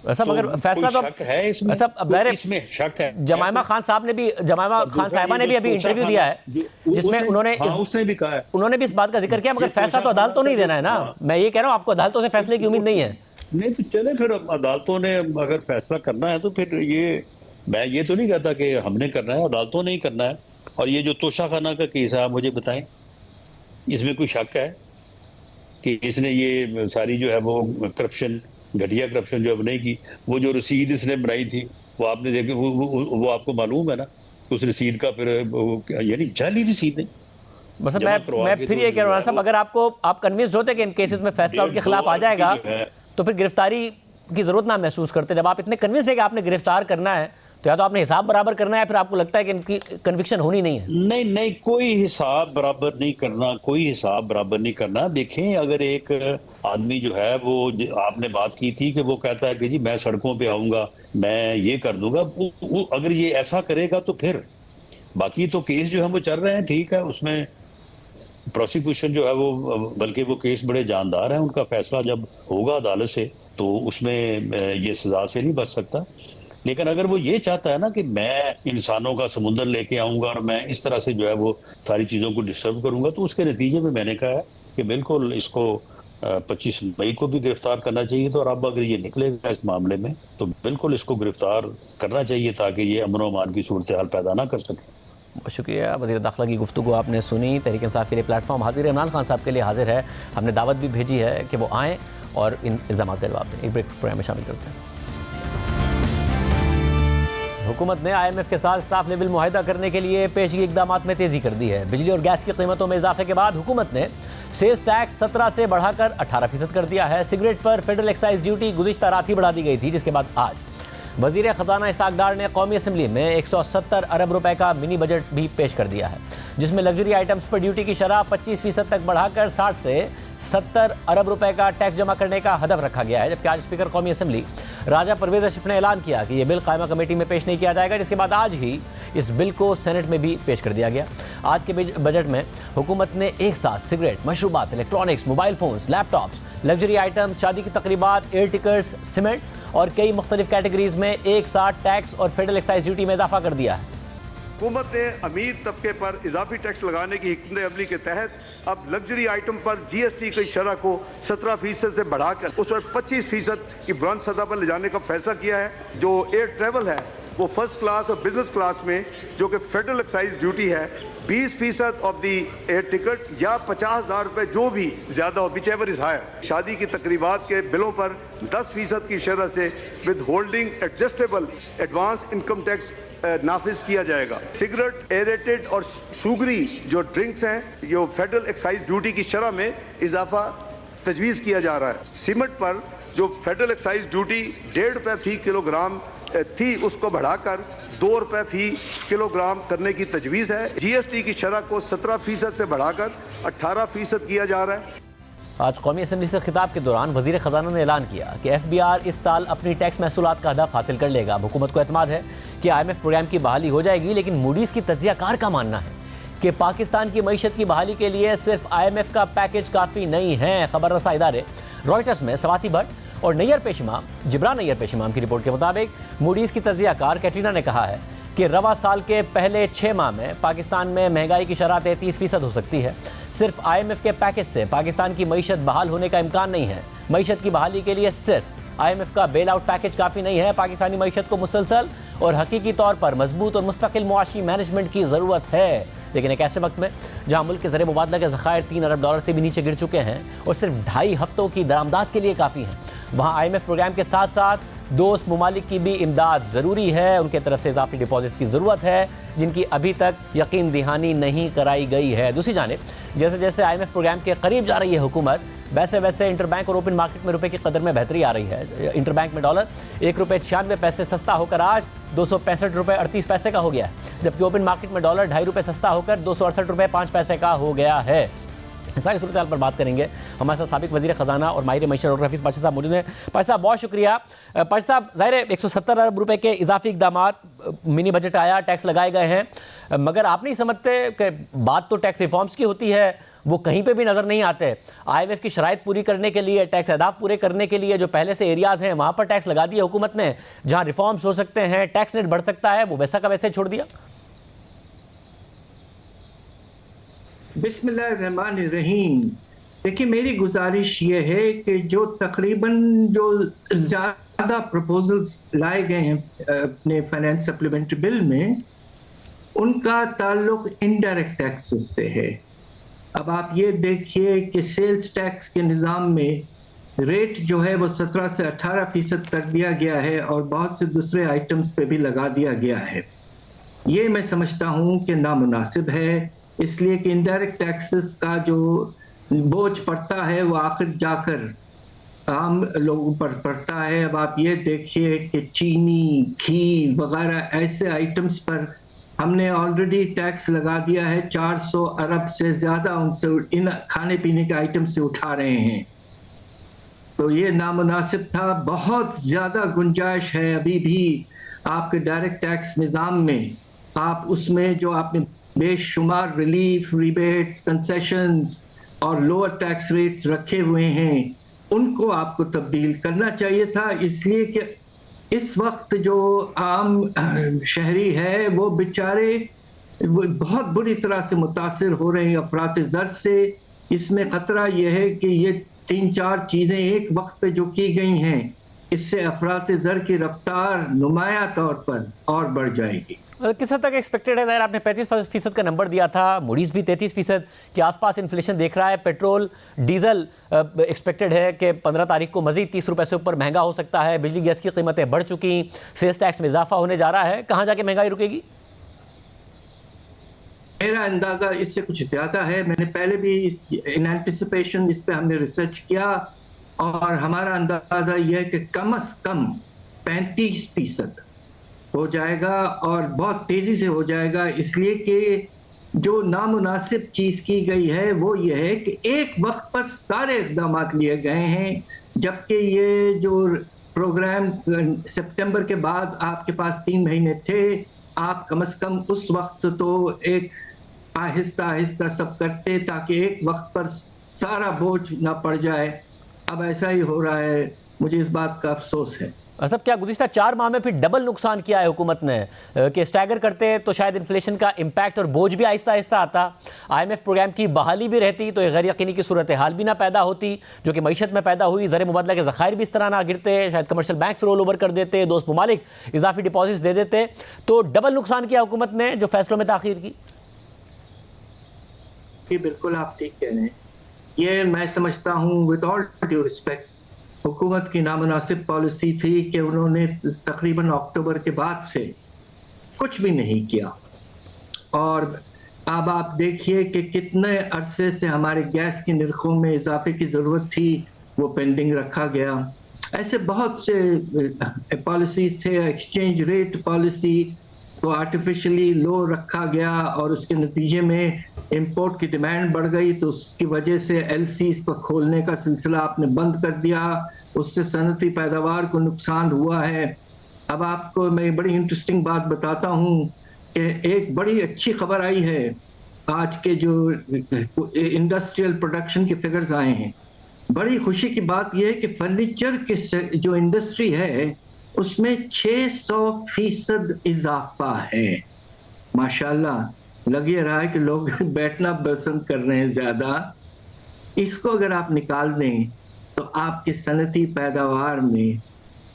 ایسا مگر فیصلہ تو شک ہے اس میں، اس میں شک ہے. جمائمہ خان صاحبہ نے بھی ابھی انٹرویو دیا ہے جس میں انہوں نے بھی کہا ہے، انہوں نے بھی اس بات کا ذکر کیا، مگر فیصلہ تو عدالتوں نہیں دینا ہے نا. میں یہ کہہ رہا ہوں آپ کو عدالتوں سے فیصلے کی امید نہیں ہے. نہیں تو چلے پھر عدالتوں نے اگر فیصلہ کرنا ہے تو پھر میں یہ تو نہیں کہتا کہ ہم نے کرنا ہے، عدالتوں نے ہی کرنا ہے. اور یہ جو توشہ خانہ کا کیس ہے، آپ مجھے بتائیں اس میں کوئی شک ہے کہ اس نے یہ ساری جو ہے وہ کرپشن، گھٹیا کرپشن جو اب نہیں کی؟ وہ جو رسید اس نے بنائی تھی وہ آپ نے دیکھی، وہ آپ کو معلوم ہے نا، اس رسید کا پھر یعنی جعلی رسید ہے. بس میں پھر یہ کہہ رہا ہوں صاحب، اگر آپ کنوینسڈ ہوتے کہ ان کیسز میں فیصلہ ان کے خلاف آ جائے گا تو پھر گرفتاری کی ضرورت نہ محسوس کرتے. جب آپ اتنے کنوینسڈ ہیں کہ آپ نے گرفتار کرنا ہے تو یا تو آپ نے حساب برابر کرنا ہے، پھر آپ کو لگتا ہے کہ ان کی کنوکشن ہونی نہیں ہے. نہیں، کوئی حساب برابر نہیں کرنا، کوئی حساب برابر نہیں کرنا. دیکھیں اگر ایک آدمی جو ہے وہ آپ نے بات کی تھی کہ وہ کہتا ہے کہ جی میں سڑکوں پہ آؤں گا، میں یہ کر دوں گا، اگر یہ ایسا کرے گا تو پھر باقی تو کیس جو ہے وہ چل رہے ہیں، ٹھیک ہے، اس میں پروسیکیوشن جو ہے وہ، بلکہ وہ کیس بڑے جاندار ہیں، ان کا فیصلہ جب ہوگا عدالت سے تو اس میں یہ سزا سے نہیں بچ سکتا. لیکن اگر وہ یہ چاہتا ہے نا کہ میں انسانوں کا سمندر لے کے آؤں گا اور میں اس طرح سے جو ہے وہ ساری چیزوں کو ڈسٹرب کروں گا، تو اس کے نتیجے میں نے کہا ہے کہ بالکل اس کو 25 مئی کو بھی گرفتار کرنا چاہیے تھا، اور اب اگر یہ نکلے گا اس معاملے میں تو بالکل اس کو گرفتار کرنا چاہیے تاکہ یہ امن و امان کی صورتحال پیدا نہ کر سکے۔ بہت شکریہ وزیر داخلہ کی گفتگو آپ نے سنی۔ تحریک انصاف کے لیے پلیٹ فارم حاضر ہے، عمران خان صاحب کے لیے حاضر ہے، ہم نے دعوت بھی بھیجی ہے کہ وہ آئیں اور ان الزامات کا جواب دیں۔ ایک بریک پروگرام میں شامل کرتے ہیں۔ حکومت نے آئی ایم ایف کے ساتھ اسٹاف لیول معاہدہ کرنے کے لیے پیشگی اقدامات میں تیزی کر دی ہے۔ بجلی اور گیس کی قیمتوں میں اضافے کے بعد حکومت نے سیلز ٹیکس 17 سے بڑھا کر 18% کر دیا ہے۔ سگریٹ پر فیڈرل ایکسائز ڈیوٹی گزشتہ رات ہی بڑھا دی گئی تھی، جس کے بعد آج وزیر خزانہ اسحاق ڈار نے قومی اسمبلی میں 170 ارب روپے کا منی بجٹ بھی پیش کر دیا ہے، جس میں لگژری آئٹمز پر ڈیوٹی کی شرح 25% تک بڑھا کر 60 سے 70 ارب روپے کا ٹیکس جمع کرنے کا ہدف رکھا گیا ہے۔ جبکہ آج اسپیکر قومی اسمبلی راجہ پرویز اشرف نے اعلان کیا کہ یہ بل قائمہ کمیٹی میں پیش نہیں کیا جائے گا، جس کے بعد آج ہی اس بل کو سینٹ میں بھی پیش کر دیا گیا۔ آج کے بجٹ میں حکومت نے ایک ساتھ سگریٹ، مشروبات، الیکٹرانکس، موبائل فونز، لیپ ٹاپس، لگژری آئٹمز، شادی کی تقریبات، ایئر ٹکٹس، سیمنٹ اور کئی مختلف کیٹیگریز میں ایک ساتھ ٹیکس اور فیڈرل ایکسائز ڈیوٹی میں اضافہ کر دیا ہے۔ حکومت نے امیر طبقے پر اضافی ٹیکس لگانے کی حکمت عملی کے تحت اب لگژری آئٹم پر جی ایس ٹی کی شرح کو 17% سے بڑھا کر اس پر 25% کی بلند سطح پر لے جانے کا فیصلہ کیا ہے۔ جو ایئر ٹریول ہے وہ فرسٹ کلاس اور بزنس کلاس میں جو کہ فیڈرل ایکسائز ڈیوٹی ہے 20% آف دی ایئر ٹکٹ یا 50,000 روپے جو بھی زیادہ ہو، وچ ایور از ہائر۔ شادی کی تقریبات کے بلوں پر 10% کی شرح سے withholding adjustable advance income tax نافذ کیا جائے گا۔ سگریٹ، ایریٹڈ اور شوگری جو ڈرنکس ہیں جو فیڈرل ایکسائز ڈیوٹی کی شرح میں اضافہ تجویز کیا جا رہا ہے۔ سیمنٹ پر جو فیڈرل ایکسائز ڈیوٹی 1.5 روپے فی کلو گرام تھی اس کو بڑھا کر 2 روپے فی کلو گرام کرنے کی تجویز ہے۔ جی ایس ٹی کی شرح کو 17% سے بڑھا کر 18% کیا جا رہا ہے۔ آج قومی اسمبلی سے خطاب کے دوران وزیر خزانہ نے اعلان کیا کہ ایف بی آر اس سال اپنی ٹیکس محصولات کا ہدف حاصل کر لے گا۔ حکومت کو اعتماد ہے کہ آئی ایم ایف پروگرام کی بحالی ہو جائے گی، لیکن موڈیز کی تجزیہ کار کا ماننا ہے کہ پاکستان کی معیشت کی بحالی کے لیے صرف آئی ایم ایف کا پیکج کافی نہیں ہے۔ خبر رساں ادارے رائٹرز میں سواتی بھٹ اور جبران نیئر پیش امام کی رپورٹ کے مطابق موڈیز کی تجزیہ کار کیٹرینا نے کہا ہے کہ رواں سال کے پہلے 6 ماہ میں پاکستان میں مہنگائی کی شرح 33% ہو سکتی ہے۔ صرف آئی ایم ایف کے پیکج سے پاکستان کی معیشت بحال ہونے کا امکان نہیں ہے۔ معیشت کی بحالی کے لیے صرف آئی ایم ایف کا بیل آؤٹ پیکج کافی نہیں ہے۔ پاکستانی معیشت کو مسلسل اور حقیقی طور پر مضبوط اور مستقل معاشی مینجمنٹ کی ضرورت ہے، لیکن ایک ایسے وقت میں جہاں ملک کے زر مبادلہ کے ذخائر 3 ارب ڈالر سے بھی نیچے گر چکے ہیں اور صرف 2.5 ہفتوں کی درآمدات کے لیے کافی ہیں، وہاں آئی ایم ایف پروگرام کے ساتھ ساتھ دوست ممالک کی بھی امداد ضروری ہے۔ ان کے طرف سے اضافی ڈپازٹس کی ضرورت ہے جن کی ابھی تک یقین دہانی نہیں کرائی گئی ہے۔ دوسری جانب جیسے جیسے آئی ایم ایف پروگرام کے قریب جا رہی ہے حکومت، ویسے ویسے انٹر بینک اور اوپن مارکیٹ میں روپے کی قدر میں بہتری آ رہی ہے۔ انٹر بینک میں ڈالر 1 روپے 96 پیسے سستا ہو کر آج 265 روپے 38 پیسے کا ہو گیا ہے، جبکہ اوپن مارکیٹ میں ڈالر 2.5 روپے سستا ہو کر 268 روپے 5 پیسے کا ہو گیا ہے۔ ساری صورتحال پر بات کریں گے۔ ہمارے ساتھ سابق وزیر خزانہ اور ماہر معیشت ڈاکٹر حفیظ پاشا صاحب موجود ہیں۔ پاشا صاحب بہت شکریہ۔ پاشا صاحب ظاہر ہے 170 ارب روپے کے اضافی اقدامات، منی بجٹ آیا، ٹیکس لگائے گئے ہیں، مگر آپ نہیں سمجھتے کہ بات تو ٹیکس ریفارمز کی ہوتی ہے، وہ کہیں پہ بھی نظر نہیں آتے؟ آئی ایم ایف کی شرائط پوری کرنے کے لیے، ٹیکس اہداف پورے کرنے کے لیے جو پہلے سے ایریاز ہیں وہاں پر ٹیکس لگا دیا حکومت نے، جہاں ریفارمز ہو سکتے ہیں، ٹیکس ریٹ بڑھ سکتا ہے، وہ ویسا کا ویسے چھوڑ دیا۔ بسم اللہ الرحمن الرحیم۔ دیکھیں میری گزارش یہ ہے کہ جو تقریباً جو زیادہ پروپوزلز لائے گئے ہیں اپنے فائنینس سپلیمنٹری بل میں، ان کا تعلق انڈائریکٹ ٹیکسز سے ہے۔ اب آپ یہ دیکھیے کہ سیلز ٹیکس کے نظام میں ریٹ جو ہے وہ 17 سے 18% کر دیا گیا ہے اور بہت سے دوسرے آئٹمز پہ بھی لگا دیا گیا ہے۔ یہ میں سمجھتا ہوں کہ نامناسب ہے، اس لیے کہ انڈائریکٹ ٹیکسز کا جو بوجھ پڑتا ہے وہ آخر جا کر عام لوگوں پر پڑتا ہے۔ اب آپ یہ دیکھیے کہ چینی، گھی وغیرہ ایسے آئٹمز پر ہم نے آلریڈی ٹیکس لگا دیا ہے، 400 ارب سے زیادہ ان سے ان کھانے پینے کے آئٹم سے اٹھا رہے ہیں، تو یہ نامناسب تھا۔ بہت زیادہ گنجائش ہے ابھی بھی آپ کے ڈائریکٹ ٹیکس نظام میں، آپ اس میں جو آپ نے بے شمار ریلیف، ریبیٹس، کنسیشنز اور لوور ٹیکس ریٹس رکھے ہوئے ہیں، ان کو آپ کو تبدیل کرنا چاہیے تھا، اس لیے کہ اس وقت جو عام شہری ہے وہ بیچارے بہت بری طرح سے متاثر ہو رہے ہیں افراط زر سے۔ اس میں خطرہ یہ ہے کہ یہ 3-4 چیزیں ایک وقت پہ جو کی گئی ہیں اس سے افراط زر کی رفتار نمایاں طور پر اور بڑھ جائے گی. کس حد تک ایکسپیکٹڈ ہے؟ ظاہر آپ نے 35% کا نمبر دیا تھا، موڈیز بھی 33% کے آس پاس انفلیشن دیکھ رہا ہے. پیٹرول ڈیزل ایکسپیکٹڈ ہے کہ 15 تاریخ کو مزید 30 روپے سے اوپر مہنگا ہو سکتا ہے. بجلی گیس کی قیمتیں بڑھ چکی، سیلز ٹیکس میں اضافہ ہونے جا رہا ہے. کہاں جا کے مہنگائی رکے گی؟ میرا اندازہ اس سے کچھ زیادہ ہے. میں نے پہلے بھی ان اینٹیسپیشن اس پہ ہم نے ریسرچ کیا اور ہمارا اندازہ یہ ہے کہ کم از کم 35% ہو جائے گا اور بہت تیزی سے ہو جائے گا. اس لیے کہ جو نامناسب چیز کی گئی ہے وہ یہ ہے کہ ایک وقت پر سارے اقدامات لیے گئے ہیں، جبکہ یہ جو پروگرام سپٹمبر کے بعد آپ کے پاس 3 مہینے تھے، آپ کم از کم اس وقت تو ایک آہستہ آہستہ سب کرتے تاکہ ایک وقت پر سارا بوجھ نہ پڑ جائے. اب ایسا ہی ہو رہا ہے، مجھے اس بات کا افسوس ہے. اسد، کیا گزشتہ 4 ماہ میں پھر ڈبل نقصان کیا ہے حکومت نے کہ اسٹیگر کرتے تو شاید انفلیشن کا امپیکٹ اور بوجھ بھی آہستہ آہستہ آتا، IMF پروگرام کی بحالی بھی رہتی تو ایک غیر یقینی کی صورتحال بھی نہ پیدا ہوتی جو کہ معیشت میں پیدا ہوئی، زر مبادلہ کے ذخائر بھی اس طرح نہ گرتے، شاید کمرشل بینکس رول اوور کر دیتے، دوست ممالک اضافی ڈپازٹس دے دیتے. تو ڈبل نقصان کیا حکومت نے جو فیصلوں میں تاخیر کی؟ جی بالکل آپ ٹھیک کہہ رہے ہیں. یہ میں سمجھتا ہوں ود آل ڈیو ریسپیکٹس حکومت کی نامناسب پالیسی تھی کہ انہوں نے تقریباً اکتوبر کے بعد سے کچھ بھی نہیں کیا. اور اب آپ دیکھیے کہ کتنے عرصے سے ہمارے گیس کے نرخوں میں اضافے کی ضرورت تھی، وہ پینڈنگ رکھا گیا. ایسے بہت سے پالیسیز تھے. ایکسچینج ریٹ پالیسی کو آرٹیفیشلی لو رکھا گیا اور اس کے نتیجے میں امپورٹ کی ڈیمانڈ بڑھ گئی تو اس کی وجہ سے LCs کو کھولنے کا سلسلہ آپ نے بند کر دیا. اس سے صنعتی پیداوار کو نقصان ہوا ہے. اب آپ کو میں بڑی انٹرسٹنگ بات بتاتا ہوں کہ ایک بڑی اچھی خبر آئی ہے. آج کے جو انڈسٹریل پروڈکشن کے فگرز آئے ہیں، بڑی خوشی کی بات یہ ہے کہ فرنیچر کے جو انڈسٹری ہے اس میں 600% اضافہ ہے. ماشاءاللہ لگ یہ رہا ہے کہ لوگ بیٹھنا پسند کر رہے ہیں زیادہ. اس کو اگر آپ نکال دیں تو آپ کے صنعتی پیداوار میں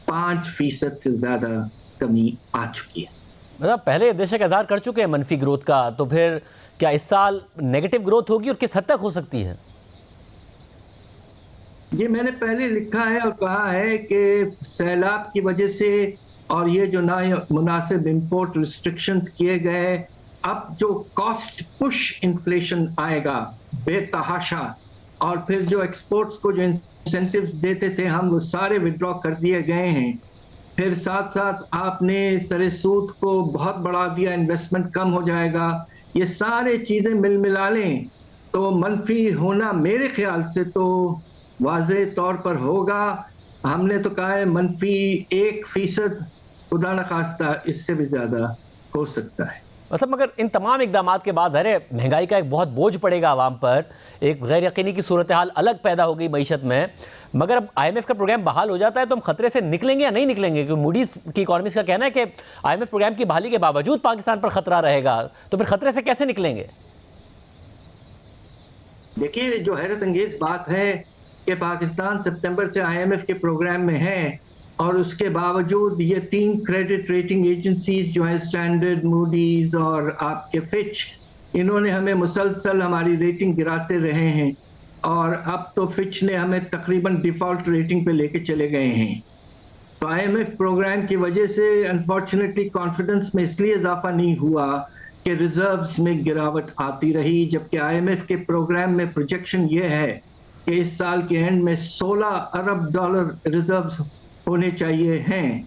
5% سے زیادہ کمی آ چکی ہے. مطلب پہلے دہشت اظہار کر چکے ہیں منفی گروتھ کا، تو پھر کیا اس سال نیگیٹو گروتھ ہوگی اور کس حد تک ہو سکتی ہے؟ جی میں نے پہلے لکھا ہے اور کہا ہے کہ سیلاب کی وجہ سے اور یہ جو نامناسب امپورٹ ریسٹرکشنز کیے گئے، اب جو کاسٹ پش انفلیشن آئے گا بے تحاشا، اور پھر جو ایکسپورٹس کو جو انسینٹیوز دیتے تھے ہم وہ سارے وڈرا کر دیے گئے ہیں. پھر ساتھ ساتھ آپ نے سر سود کو بہت بڑھا دیا، انویسٹمنٹ کم ہو جائے گا. یہ سارے چیزیں ملا لیں تو منفی ہونا میرے خیال سے تو واضح طور پر ہوگا. ہم نے تو کہا ہے منفی 1%، خدا نخواستہ اس سے بھی زیادہ ہو سکتا ہے. مطلب مگر ان تمام اقدامات کے بعد ظاہر ہے مہنگائی کا ایک بہت بوجھ پڑے گا عوام پر، ایک غیر یقینی کی صورتحال الگ پیدا ہو گئی معیشت میں. مگر اب IMF کا پروگرام بحال ہو جاتا ہے تو ہم خطرے سے نکلیں گے یا نہیں نکلیں گے؟ کیونکہ موڈیز کی اکانومسٹ کا کہنا ہے کہ IMF پروگرام کی بحالی کے باوجود پاکستان پر خطرہ رہے گا، تو پھر خطرے سے کیسے نکلیں گے؟ دیکھیے جو حیرت انگیز بات ہے کہ پاکستان سپتمبر سے IMF کے پروگرام میں ہے اور اس کے باوجود یہ 3 کریڈٹ ریٹنگ ایجنسیز جو ہیں اسٹینڈرڈ، موڈیز اور آپ کے فچ، انہوں نے ہمیں مسلسل ہماری ریٹنگ گراتے رہے ہیں اور اب تو فچ نے ہمیں تقریباً ڈیفالٹ ریٹنگ پہ لے کے چلے گئے ہیں. تو IMF پروگرام کی وجہ سے انفارچونیٹلی کانفیڈنس میں اس لیے اضافہ نہیں ہوا کہ ریزروز میں گراوٹ آتی رہی، جبکہ IMF کے پروگرام میں پروجیکشن یہ ہے کہ اس سال کے اینڈ میں $16 ارب ریزروز ہونے چاہیے ہیں.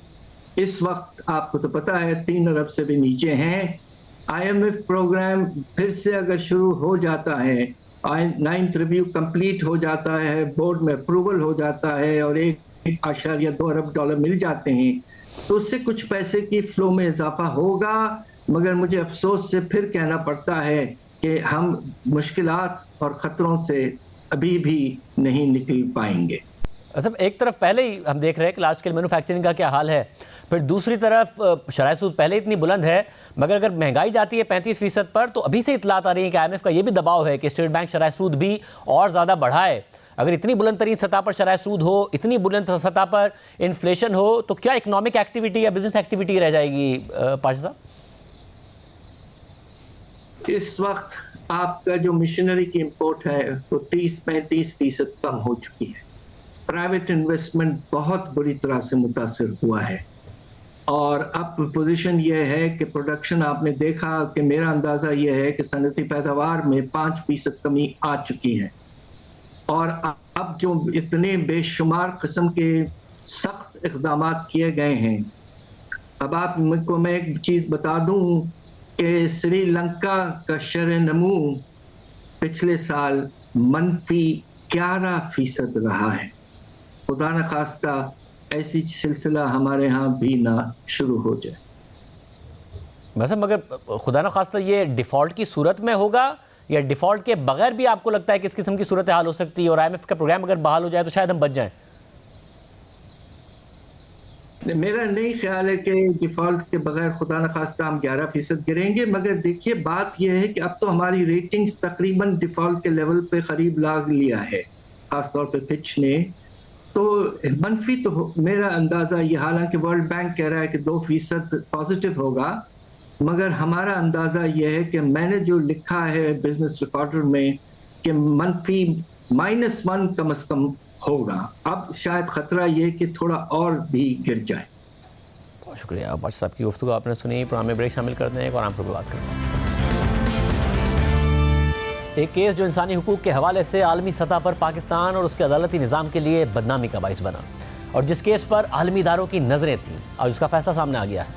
اس وقت آپ کو تو پتہ ہے 3 ارب سے بھی نیچے ہیں. IMF پروگرام پھر سے اگر شروع ہو جاتا ہے، 9th ریویو کمپلیٹ ہو جاتا ہے، بورڈ میں اپروول ہو جاتا ہے اور 1.2 ارب ڈالر مل جاتے ہیں تو اس سے کچھ پیسے کی فلو میں اضافہ ہوگا. مگر مجھے افسوس سے پھر کہنا پڑتا ہے کہ ہم مشکلات اور خطروں سے ابھی بھی نہیں نکل پائیں گے. اصل ایک طرف پہلے ہی ہم دیکھ رہے ہیں کہ لارج اسکیل مینوفیکچرنگ کا کیا حال ہے، پھر دوسری طرف شرح سود پہلے اتنی بلند ہے، مگر اگر مہنگائی جاتی ہے 35% پر تو ابھی سے اطلاعات آ رہی ہیں کہ IMF کا یہ بھی دباؤ ہے کہ اسٹیٹ بینک شرح سود بھی اور زیادہ بڑھائے اگر اتنی بلند ترین سطح پر شرح سود ہو، اتنی بلند سطح پر انفلیشن ہو، تو کیا اکنامک ایکٹیویٹی یا بزنس ایکٹیویٹی رہ جائے گی پاشا صاحب؟ اس وقت آپ کا جو مشینری کی امپورٹ ہے وہ 30-35% کم ہو چکی ہے. پرائیویٹ انویسٹمنٹ بہت بری طرح سے متاثر ہوا ہے، اور اب پوزیشن یہ ہے کہ پروڈکشن آپ نے دیکھا کہ میرا اندازہ یہ ہے کہ صنعتی پیداوار میں 5% کمی آ چکی ہے. اور اب جو اتنے بے شمار قسم کے سخت اقدامات کیے گئے ہیں، اب آپ کو میں ایک چیز بتا دوں کہ سری لنکا کا شرح نمو پچھلے سال -11% رہا ہے. خدا نخواستہ ایسی سلسلہ ہمارے ہاں بھی نہ شروع ہو جائے. ویسے مگر خدا نخواستہ یہ ڈیفالٹ کی صورت میں ہوگا یا ڈیفالٹ کے بغیر بھی آپ کو لگتا ہے کہ اس قسم کی صورتحال ہو سکتی ہے، اور IMF کا پروگرام اگر بحال ہو جائے تو شاید ہم بچ جائیں؟ میرا نہیں خیال ہے کہ ڈیفالٹ کے بغیر خدا نخواستہ ہم 11% گریں گے، مگر دیکھیے بات یہ ہے کہ اب تو ہماری ریٹنگز تقریباً ڈیفالٹ کے لیول پہ قریب لاگ لیا ہے، خاص طور پہ فچ نے. تو منفی تو میرا اندازہ یہ، حالانکہ ورلڈ بینک کہہ رہا ہے کہ 2% پازیٹیو ہوگا، مگر ہمارا اندازہ یہ ہے کہ میں نے جو لکھا ہے بزنس ریکارڈر میں کہ منفی -1 کم از کم ہوگا. اب شاید خطرہ یہ کہ تھوڑا اور بھی گر جائے. بہت شکریہ پاشا صاحب کی گفتگو آپ نے سنی. پروگرام میں بریک شامل کرتے ہیں، ایک اور عام پر بات کرتے ہیں. ایک کیس جو انسانی حقوق کے حوالے سے عالمی سطح پر پاکستان اور اس کے عدالتی نظام کے لیے بدنامی کا باعث بنا، اور جس کیس پر عالمی اداروں کی نظریں تھیں، آج اس کا فیصلہ سامنے آ گیا ہے.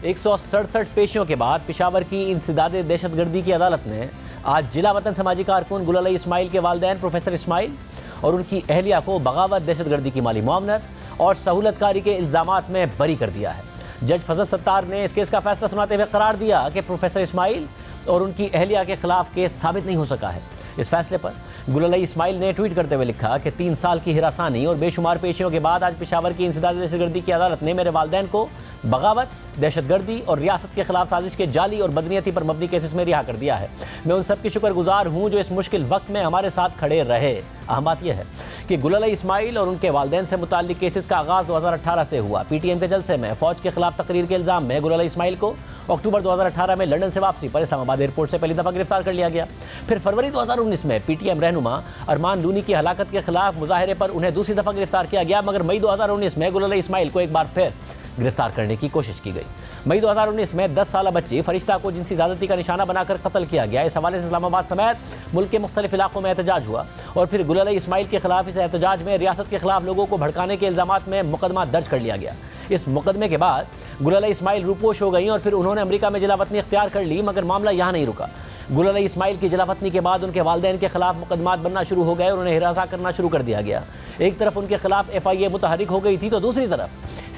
167 پیشیوں کے بعد پشاور کی انسداد دہشت گردی کی عدالت نے آج جلا وطن سماجی کارکن گل علی اسماعیل کے والدین پروفیسر اسماعیل اور ان کی اہلیہ کو بغاوت، دہشت گردی کی مالی معاونت اور سہولت کاری کے الزامات میں بری کر دیا ہے. جج فضل ستار نے اس کیس کا فیصلہ سناتے ہوئے قرار دیا کہ پروفیسر اسماعیل اور ان کی اہلیہ کے خلاف کیس ثابت نہیں ہو سکا ہے. اس فیصلے پر گل علی اسماعیل نے ٹویٹ کرتے ہوئے لکھا کہ 3 سال کی ہراسانی اور بے شمار پیشیوں کے بعد آج پشاور کی انسداد دہشت گردی کی عدالت نے میرے والدین کو بغاوت، دہشت گردی اور ریاست کے خلاف سازش کے جعلی اور بدنیتی پر مبنی کیسز میں رہا کر دیا ہے. میں ان سب کی شکر گزار ہوں جو اس مشکل وقت میں ہمارے ساتھ کھڑے رہے. اہم بات یہ ہے کہ گل علی اسماعیل اور ان کے والدین سے متعلق کیسز کا آغاز 2018 سے ہوا. پی ٹی ایم کے جلسے میں فوج کے خلاف تقریر کے الزام میں گل علی اسماعیل کو اکتوبر 2018 میں لندن سے واپسی پر اسلام آباد ایئرپورٹ سے پہلی دفعہ گرفتار کر لیا گیا. پھر فروری 2019 میں پی ٹی ایم رہنما ارمان لونی کی ہلاکت کے خلاف مظاہرے پر انہیں دوسری دفعہ گرفتار کیا گیا، مگر مئی 2019 میں گل علی اسماعیل کو ایک بار پھر گرفتار کرنے کی کوشش کی گئی. مئی 2019 میں 10 سالہ بچی فرشتہ کو جنسی زیادتی کا نشانہ بنا کر قتل کیا گیا. اس حوالے سے اسلام آباد سمیت ملک کے مختلف علاقوں میں احتجاج ہوا، اور پھر گل علی اسماعیل کے خلاف اس احتجاج میں ریاست کے خلاف لوگوں کو بھڑکانے کے الزامات میں مقدمہ درج کر لیا گیا. اس مقدمے کے بعد گل علی اسماعیل روپوش ہو گئیں اور پھر انہوں نے امریکہ میں جلا وطنی اختیار کر لی، مگر معاملہ یہاں نہیں رکا. گل علی اسماعیل کی جلا وطنی کے بعد ان کے والدین کے خلاف مقدمات بننا شروع ہو گئے اور انہیں ہراساں کرنا شروع کر دیا گیا. ایک طرف ان کے خلاف FIA متحرک ہو گئی تھی تو دوسری طرف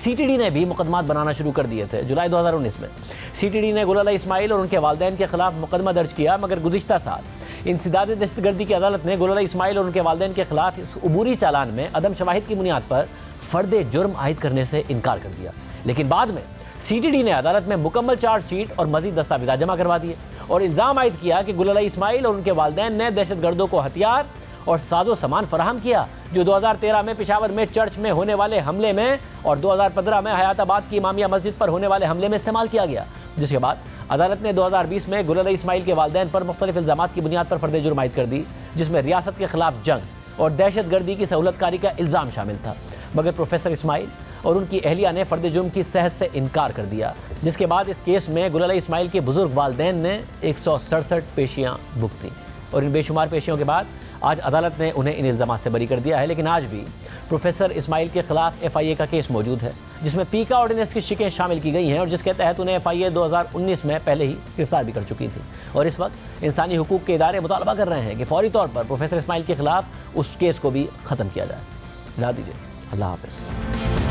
CTD نے بھی مقدمات بنانا شروع کر دیے تھے. جولائی 2019 میں CTD نے گل علی اسماعیل اور ان کے والدین کے خلاف مقدمہ درج کیا، مگر گزشتہ سال انسداد دہشت گردی کی عدالت نے گل علی اسماعیل اور ان کے والدین کے خلاف اس عبوری چالان میں عدم شواہد کی بنیاد پر فرد جرم عائد کرنے سے انکار کر دیا. لیکن بعد میں CTD نے عدالت میں مکمل چارج شیٹ اور مزید دستاویزات جمع کروا دیے اور الزام عائد کیا کہ گل علی اسماعیل اور ان کے والدین نے دہشت گردوں کو ہتھیار اور ساز و سامان فراہم کیا جو 2013 میں پشاور میں چرچ میں ہونے والے حملے میں اور 2015 میں حیات آباد کی امامیہ مسجد پر ہونے والے حملے میں استعمال کیا گیا. جس کے بعد عدالت نے 2020 میں گل علی اسماعیل کے والدین پر مختلف الزامات کی بنیاد پر فرد جرم عائد کر دی، جس میں ریاست کے خلاف جنگ اور دہشت گردی کی سہولت کاری کا الزام شامل تھا. مگر پروفیسر اسماعیل اور ان کی اہلیہ نے فرد جرم کی صحت سے انکار کر دیا، جس کے بعد اس کیس میں گل علی اسماعیل کے بزرگ والدین نے 167 پیشیاں بھگتیں، اور ان بے شمار پیشیوں کے بعد آج عدالت نے انہیں ان الزامات سے بری کر دیا ہے. لیکن آج بھی پروفیسر اسماعیل کے خلاف FIA کا کیس موجود ہے، جس میں پیکا آرڈیننس کی شکیں شامل کی گئی ہیں اور جس کے تحت انہیں FIA 2019 میں پہلے ہی گرفتار بھی کر چکی تھی. اور اس وقت انسانی حقوق کے ادارے مطالبہ کر رہے ہیں کہ فوری طور پر پروفیسر اسماعیل کے خلاف اس کیس کو بھی ختم کیا جائے. لا دیجیے. اللہ حافظ.